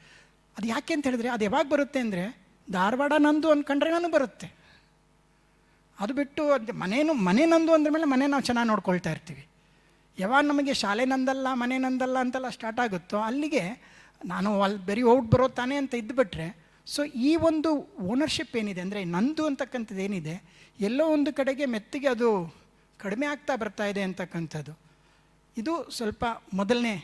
ಅದು ಯಾಕೆ ಅಂತ ಹೇಳಿದ್ರೆ, ಅದು ಯಾವಾಗ ಬರುತ್ತೆ ಅಂದರೆ ಧಾರವಾಡ ನಂದು ಅಂದ್ಕೊಂಡ್ರೆ ನಾನು ಬರುತ್ತೆ. ಅದು ಬಿಟ್ಟು ಅದು ಮನೆ ನಂದು ಅಂದ್ರ ಮೇಲೆ ಮನೆ ನಾವು ಚೆನ್ನಾಗಿ ನೋಡ್ಕೊಳ್ತಾ ಇರ್ತೀವಿ. ಯಾವಾಗ ನಮಗೆ ಶಾಲೆ ನಂದಲ್ಲ ಮನೆ ನಂದಲ್ಲ ಅಂತೆಲ್ಲ ಸ್ಟಾರ್ಟ್ ಆಗುತ್ತೋ ಅಲ್ಲಿಗೆ ನಾನು ಅಲ್ಲಿ ಬರೀ ಔಟ್ ಬರೋ ತಾನೇ ಅಂತ ಇದ್ದುಬಿಟ್ರೆ, ಸೊ ಈ ಒಂದು ಓನರ್ಶಿಪ್ ಏನಿದೆ ಅಂದರೆ ನಂದು ಅಂತಕ್ಕಂಥದ್ದು ಏನಿದೆ, ಎಲ್ಲೋ ಒಂದು ಕಡೆಗೆ ಮೆತ್ತಿಗೆ ಅದು ಕಡಿಮೆ ಆಗ್ತಾ ಬರ್ತಾ ಇದೆ ಅಂತಕ್ಕಂಥದ್ದು. ಇದು ಸ್ವಲ್ಪ ಮೊದಲನೇ,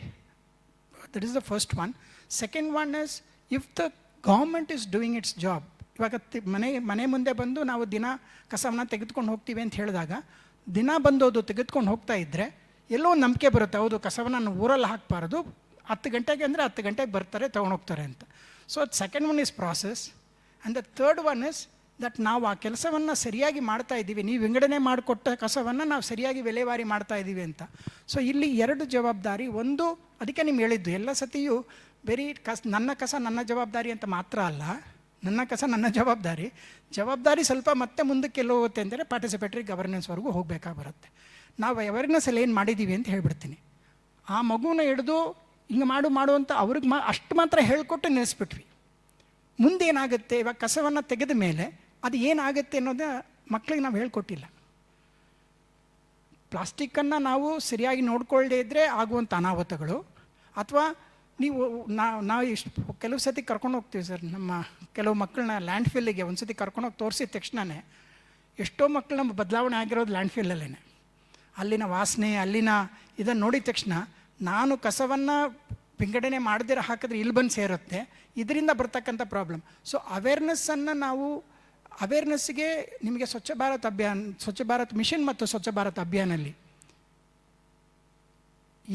that is the first one. Second one is, if the government is doing it's job. ಇವಾಗ ಮನೆ ಮುಂದೆ ಬಂದು ನಾವು ದಿನ ಕಸವನ್ನು ತೆಗೆದುಕೊಂಡು ಹೋಗ್ತೀವಿ ಅಂತ ಹೇಳಿದಾಗ, ದಿನ ಬಂದೋದು ತೆಗೆದುಕೊಂಡು ಹೋಗ್ತಾ ಇದ್ದರೆ ಎಲ್ಲೋ ಒಂದು ನಂಬಿಕೆ ಬರುತ್ತೆ, ಹೌದು ಕಸವನ್ನು ನಾನು ಊರಲ್ಲಿ ಹಾಕಬಾರ್ದು, 10 ಗಂಟೆಗೆ ಅಂದರೆ 10 ಗಂಟೆಗೆ ಬರ್ತಾರೆ ತೊಗೊಂಡೋಗ್ತಾರೆ ಅಂತ. So second one is process. And the third one is that ನಾವು ಆ ಕೆಲಸವನ್ನು ಸರಿಯಾಗಿ ಮಾಡ್ತಾ ಇದ್ದೀವಿ, ನೀವು ವಿಂಗಡಣೆ ಮಾಡಿಕೊಟ್ಟ ಕಸವನ್ನು ನಾವು ಸರಿಯಾಗಿ ವಿಲೇವಾರಿ ಮಾಡ್ತಾ ಇದ್ದೀವಿ ಅಂತ. ಸೊ ಇಲ್ಲಿ 2 ಜವಾಬ್ದಾರಿ. ಒಂದು, ಅದಕ್ಕೆ ನಿಮ್ಗೆ ಹೇಳಿದ್ದು ಎಲ್ಲ ಸತಿಯೂ ಬರೀ ನನ್ನ ಕಸ ನನ್ನ ಜವಾಬ್ದಾರಿ ಅಂತ ಮಾತ್ರ ಅಲ್ಲ, ನನ್ನ ಕಸ ನನ್ನ ಜವಾಬ್ದಾರಿ ಸ್ವಲ್ಪ ಮತ್ತೆ ಮುಂದಕ್ಕೆ ಎಲ್ಲೋ ಹೋಗುತ್ತೆ ಅಂದರೆ ಪಾರ್ಟಿಸಿಪೇಟರಿ ಗವರ್ನೆನ್ಸ್ವರೆಗೂ ಹೋಗಬೇಕಾಗಿ ಬರುತ್ತೆ. ನಾವು ಅವೇರ್ನೆಸ್ಸಲ್ಲಿ ಏನು ಮಾಡಿದ್ದೀವಿ ಅಂತ ಹೇಳ್ಬಿಡ್ತೀನಿ. ಆ ಮಗುನ ಹಿಡಿದು ಹಿಂಗೆ ಮಾಡು ಅಂತ ಅವ್ರಿಗೆ ಅಷ್ಟು ಮಾತ್ರ ಹೇಳ್ಕೊಟ್ಟು ನಿಲ್ಲಿಸ್ಬಿಟ್ವಿ. ಮುಂದೇನಾಗುತ್ತೆ, ಇವಾಗ ಕಸವನ್ನು ತೆಗೆದ ಮೇಲೆ ಅದು ಏನಾಗುತ್ತೆ ಅನ್ನೋದು ಮಕ್ಕಳಿಗೆ ನಾವು ಹೇಳ್ಕೊಟ್ಟಿಲ್ಲ. ಪ್ಲಾಸ್ಟಿಕ್ಕನ್ನು ನಾವು ಸರಿಯಾಗಿ ನೋಡ್ಕೊಳ್ಳದೇ ಇದ್ದರೆ ಆಗುವಂಥ ಅನಾಹುತಗಳು, ಅಥವಾ ನಾವು ಇಷ್ಟು ಕೆಲವು ಸತಿ ಕರ್ಕೊಂಡು ಹೋಗ್ತೀವಿ ಸರ್, ನಮ್ಮ ಕೆಲವು ಮಕ್ಕಳನ್ನ ಲ್ಯಾಂಡ್ ಫಿಲ್ಲಿಗೆ ಒಂದು ಸತಿ ಕರ್ಕೊಂಡೋಗಿ ತೋರಿಸಿದ ತಕ್ಷಣವೇ ಎಷ್ಟೋ ಮಕ್ಕಳು ನಮ್ಮ ಬದಲಾವಣೆ ಆಗಿರೋದು ಲ್ಯಾಂಡ್ ಫಿಲ್ಲಲ್ಲೇ. ಅಲ್ಲಿನ ವಾಸನೆ, ಅಲ್ಲಿನ ಇದನ್ನು ನೋಡಿದ ತಕ್ಷಣ ನಾನು ಕಸವನ್ನು ವಿಂಗಡಣೆ ಮಾಡದಿರ ಹಾಕಿದ್ರೆ ಇಲ್ಲಿ ಬಂದು ಸೇರುತ್ತೆ, ಇದರಿಂದ ಬರ್ತಕ್ಕಂಥ ಪ್ರಾಬ್ಲಮ್. ಸೊ ಅವೇರ್ನೆಸ್ಸಿಗೆ ನಿಮಗೆ ಸ್ವಚ್ಛ ಭಾರತ್ ಮಿಷನ್ ಮತ್ತು ಸ್ವಚ್ಛ ಭಾರತ್ ಅಭಿಯಾನಲ್ಲಿ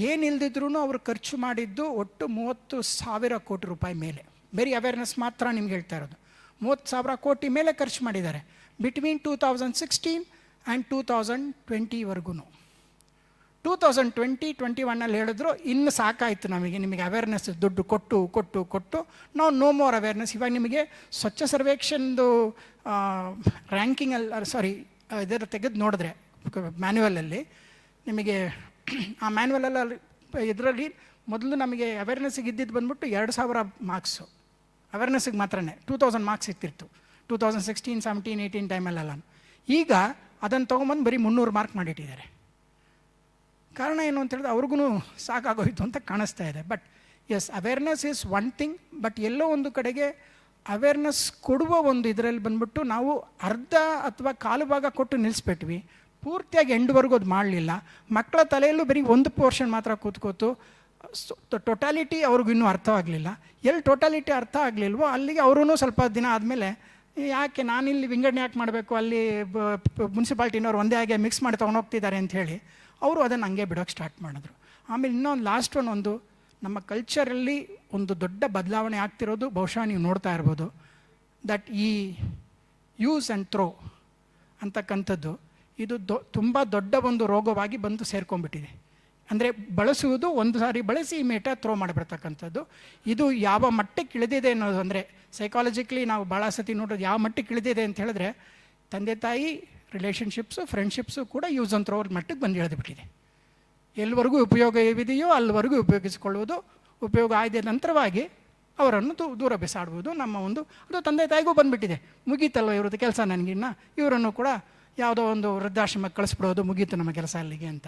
ಏನಿಲ್ದಿದ್ರೂ ಅವರು ಖರ್ಚು ಮಾಡಿದ್ದು ಒಟ್ಟು 30,000 ಕೋಟಿ ರೂಪಾಯಿ ಮೇಲೆ. ಬರೀ ಅವೇರ್ನೆಸ್ ಮಾತ್ರ ನಿಮ್ಗೆ ಹೇಳ್ತಾ ಇರೋದು. 30,000 ಕೋಟಿ ಮೇಲೆ ಖರ್ಚು ಮಾಡಿದ್ದಾರೆ ಬಿಟ್ವೀನ್ 2016 ಆ್ಯಂಡ್ 2020ವರೆಗೂ. 2020-21 ಹೇಳಿದ್ರು ಇನ್ನು ಸಾಕಾಯಿತು ನಿಮಗೆ ಅವೇರ್ನೆಸ್ ದುಡ್ಡು ಕೊಟ್ಟು ನಾವು ನೋ ಮೋರ್ ಅವೇರ್ನೆಸ್. ಇವಾಗ ನಿಮಗೆ ಸ್ವಚ್ಛ ಸರ್ವೇಕ್ಷನ್ದು ರ್ಯಾಂಕಿಂಗಲ್ಲಿ ಇದರ ತೆಗೆದು ನೋಡಿದ್ರೆ ಮ್ಯಾನ್ಯುವಲಲ್ಲಿ ನಿಮಗೆ ಆ ಮ್ಯಾನ್ಯುವಲಲ್ಲಿ ಇದರಲ್ಲಿ ಮೊದಲು ನಮಗೆ ಅವೇರ್ನೆಸ್ಸಿಗೆ ಇದ್ದಿದ್ದು ಬಂದ್ಬಿಟ್ಟು 2,000 ಮಾರ್ಕ್ಸು ಅವೇರ್ನೆಸ್ಸಿಗೆ ಮಾತ್ರನೇ. 2,000 ಮಾರ್ಕ್ಸ್ ಸಿಗ್ತಿತ್ತು 2016, 17, 18 ಟೈಮಲ್ಲೆಲ್ಲ. ಈಗ ಅದನ್ನು ತೊಗೊಂಬಂದು ಬರೀ 300 ಮಾರ್ಕ್ ಮಾಡಿಟ್ಟಿದ್ದಾರೆ. ಕಾರಣ ಏನು ಅಂತ ಹೇಳಿದ್ರೆ ಅವ್ರಿಗೂ ಸಾಕಾಗೋಯ್ತು ಅಂತ ಕಾಣಿಸ್ತಾ ಇದೆ. But yes, awareness is one thing, but ಎಲ್ಲೋ ಒಂದು ಕಡೆಗೆ ಅವೇರ್ನೆಸ್ ಕೊಡುವ ಒಂದು ಇದರಲ್ಲಿ ಬಂದ್ಬಿಟ್ಟು ನಾವು ಅರ್ಧ ಅಥವಾ ಕಾಲು ಭಾಗ ಕೊಟ್ಟು ನಿಲ್ಲಿಸ್ಬಿಟ್ವಿ, ಪೂರ್ತಿಯಾಗಿ ಎಂಡ್ವರೆಗೂ ಅದು ಮಾಡಲಿಲ್ಲ. ಮಕ್ಕಳ ತಲೆಯಲ್ಲೂ ಬರೀ ಒಂದು ಪೋರ್ಷನ್ ಮಾತ್ರ ಕೂತ್ಕೋತು, ಟೊಟಾಲಿಟಿ ಅವ್ರಿಗೂ ಇನ್ನೂ ಅರ್ಥವಾಗಲಿಲ್ಲ. ಎಲ್ಲಿ ಟೊಟಾಲಿಟಿ ಅರ್ಥ ಆಗಲಿಲ್ವೋ ಅಲ್ಲಿಗೆ ಅವರೂ ಸ್ವಲ್ಪ ದಿನ ಆದಮೇಲೆ ಯಾಕೆ ನಾನಿಲ್ಲಿ ವಿಂಗಡಣೆ ಯಾಕೆ ಮಾಡಬೇಕು, ಅಲ್ಲಿ ಮುನ್ಸಿಪಾಲ್ಟಿನವ್ರು ಒಂದೇ ಹಾಗೆ ಮಿಕ್ಸ್ ಮಾಡಿ ತೊಗೊಂಡೋಗ್ತಿದ್ದಾರೆ ಅಂಥೇಳಿ ಅವರು ಅದನ್ನು ಹಂಗೆ ಬಿಡೋಕ್ಕೆ ಸ್ಟಾರ್ಟ್ ಮಾಡಿದ್ರು. ಆಮೇಲೆ ಇನ್ನೊಂದು ಲಾಸ್ಟ್ ಒಂದು ನಮ್ಮ ಕಲ್ಚರಲ್ಲಿ ಒಂದು ದೊಡ್ಡ ಬದಲಾವಣೆ ಆಗ್ತಿರೋದು ಬಹುಶಃ ನೀವು ನೋಡ್ತಾ ಇರ್ಬೋದು. ದಟ್ ಈ ಯೂಸ್ ಆ್ಯಂಡ್ ಥ್ರೋ ಅಂತಕ್ಕಂಥದ್ದು ಇದು ತುಂಬ ದೊಡ್ಡ ಒಂದು ರೋಗವಾಗಿ ಬಂದು ಸೇರ್ಕೊಂಡ್ಬಿಟ್ಟಿದೆ. ಅಂದರೆ ಬಳಸುವುದು, ಒಂದು ಸಾರಿ ಬಳಸಿ ಇಮೇಟ ಥ್ರೋ ಮಾಡಿಬಿಡ್ತಕ್ಕಂಥದ್ದು. ಇದು ಯಾವ ಮಟ್ಟಕ್ಕೆ ಇಳಿದಿದೆ ಅನ್ನೋದು, ಅಂದರೆ ಸೈಕಾಲಜಿಕಲಿ ನಾವು ಭಾಳ ಸತಿ ನೋಡೋದು ಯಾವ ಮಟ್ಟಕ್ಕೆ ಇಳಿದಿದೆ ಅಂತ ಹೇಳಿದ್ರೆ, ತಂದೆ ತಾಯಿ ರಿಲೇಷನ್ಶಿಪ್ಸು ಫ್ರೆಂಡ್ಶಿಪ್ಸು ಕೂಡ ಯೂಸ್ ಆ್ಯಂಡ್ ಥ್ರೋ ಮಟ್ಟಕ್ಕೆ ಬಂದು ಇಳಿದುಬಿಟ್ಟಿದೆ. ಎಲ್ಲಿವರೆಗೂ ಉಪಯೋಗವಿದೆಯೋ ಅಲ್ಲಿವರೆಗೂ ಉಪಯೋಗಿಸಿಕೊಳ್ಳುವುದು, ಉಪಯೋಗ ಆದ ನಂತರವಾಗಿ ಅವರನ್ನು ದೂರ ಬಿಸಾಡುವುದು ನಮ್ಮ ಒಂದು, ಅದು ತಂದೆ ತಾಯಿಗೂ ಬಂದುಬಿಟ್ಟಿದೆ. ಮುಗೀತಲ್ವ ಇವ್ರದ್ದು ಕೆಲಸ, ನನಗಿನ್ನ ಇವರನ್ನು ಕೂಡ ಯಾವುದೋ ಒಂದು ವೃದ್ಧಾಶ್ರಮಕ್ಕೆ ಕಳಿಸ್ಬಿಡೋದು, ಮುಗೀತು ನಮ್ಮ ಕೆಲಸ ಅಲ್ಲಿಗೆ ಅಂತ.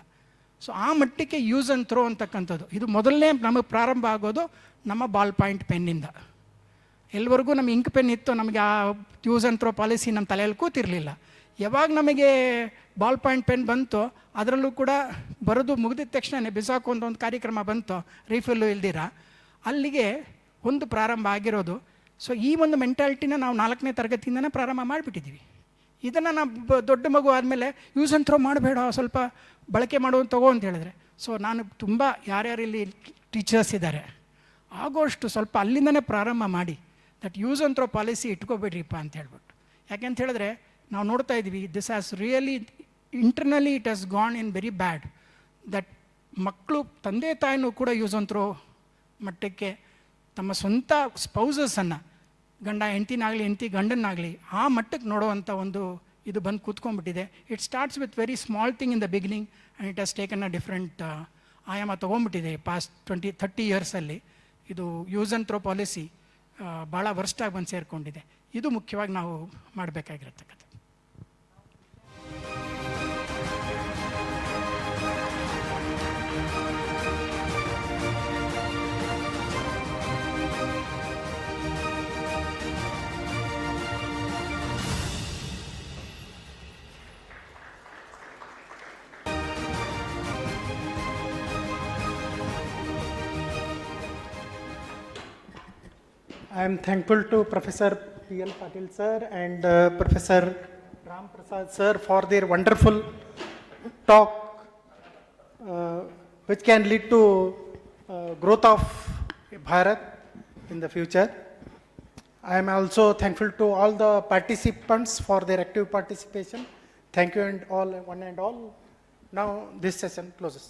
ಸೊ ಆ ಮಟ್ಟಕ್ಕೆ ಯೂಸ್ ಆ್ಯಂಡ್ ಥ್ರೋ ಅಂತಕ್ಕಂಥದ್ದು ಇದು ಮೊದಲನೇ ನಮಗೆ ಪ್ರಾರಂಭ ಆಗೋದು ನಮ್ಮ ಬಾಲ್ ಪಾಯಿಂಟ್ ಪೆನ್ನಿಂದ. ಎಲ್ಲಿವರೆಗೂ ನಮ್ಮ ಇಂಕ್ ಪೆನ್ ಇತ್ತು, ನಮಗೆ ಆ ಯೂಸ್ ಆ್ಯಂಡ್ ಥ್ರೋ ಪಾಲಿಸಿ ನಮ್ಮ ತಲೆಯಲ್ಲಿ ಕೂತಿರಲಿಲ್ಲ. ಯಾವಾಗ ನಮಗೆ ಬಾಲ್ ಪಾಯಿಂಟ್ ಪೆನ್ ಬಂತು, ಅದರಲ್ಲೂ ಕೂಡ ಬರೋದು ಮುಗಿದ ತಕ್ಷಣ ಬಿಸಾಕು ಒಂದು ಕಾರ್ಯಕ್ರಮ ಬಂತು, ರೀಫಿಲ್ಲು ಇಲ್ದಿರ, ಅಲ್ಲಿಗೆ ಒಂದು ಪ್ರಾರಂಭ ಆಗಿರೋದು. ಸೊ ಈ ಒಂದು ಮೆಂಟಾಲಿಟಿನ ನಾವು 4ನೇ ತರಗತಿಯಿಂದನೇ ಪ್ರಾರಂಭ ಮಾಡಿಬಿಟ್ಟಿದ್ದೀವಿ. ಇದನ್ನು ನಾವು ದೊಡ್ಡ ಮಗು ಆದಮೇಲೆ ಯೂಸ್ ಆ್ಯಂಡ್ ಥ್ರೋ ಮಾಡಬೇಡ, ಸ್ವಲ್ಪ ಬಳಕೆ ಮಾಡುವಂತ ತಗೋ ಅಂತ ಹೇಳಿದ್ರೆ. ಸೊ ನಾನು ತುಂಬ ಯಾರ್ಯಾರು ಇಲ್ಲಿ ಟೀಚರ್ಸ್ ಇದ್ದಾರೆ ಆಗೋಷ್ಟು ಸ್ವಲ್ಪ ಅಲ್ಲಿಂದನೇ ಪ್ರಾರಂಭ ಮಾಡಿ that use and throw policy ಇಟ್ಕೋಬೇಡ್ರಿಪ್ಪ ಅಂತ ಹೇಳ್ಬಿಟ್ಟು. ಯಾಕೆಂತ ಹೇಳಿದ್ರೆ ನಾವು ನೋಡ್ತಾ ಇದ್ವಿ, this has really internally it has gone in very bad. That ಮಕ್ಕಳು ತಂದೆ ತಾಯಿನೂ ಕೂಡ ಯೂಸ್ ಆ್ಯಂಡ್ ಥ್ರೋ ಮಟ್ಟಕ್ಕೆ ತಮ್ಮ ಸ್ವಂತ ಸ್ಪೌಸಸನ್ನು, ಗಂಡ ಹೆಂಡ್ತಿನಾಗಲಿ ಹೆಂಡ್ತಿ ಗಂಡನ್ನಾಗಲಿ ಆ ಮಟ್ಟಕ್ಕೆ ನೋಡುವಂಥ ಒಂದು ಇದು ಬಂದು ಕೂತ್ಕೊಂಡ್ಬಿಟ್ಟಿದೆ. It starts with very small thing in the beginning and it has taken a different ಆಯಾಮ ತೊಗೊಂಡ್ಬಿಟ್ಟಿದೆ ಪಾಸ್ಟ್ 20-30 ಇಯರ್ಸಲ್ಲಿ. ಇದು ಯೂಸ್ ಆ್ಯಂಡ್ ಥ್ರೋ ಪಾಲಿಸಿ ಭಾಳ ವರ್ಸ್ಟಾಗಿ ಬಂದು ಸೇರಿಕೊಂಡಿದೆ. ಇದು ಮುಖ್ಯವಾಗಿ ನಾವು ಮಾಡಬೇಕಾಗಿರತಕ್ಕಂಥದ್ದು. I am thankful to Professor P.L. Patil sir and Professor Ramprasad sir for their wonderful talk, which can lead to growth of Bharat in the future. I am also thankful to all the participants for their active participation. Thank you and all, one and all. Now this session closes.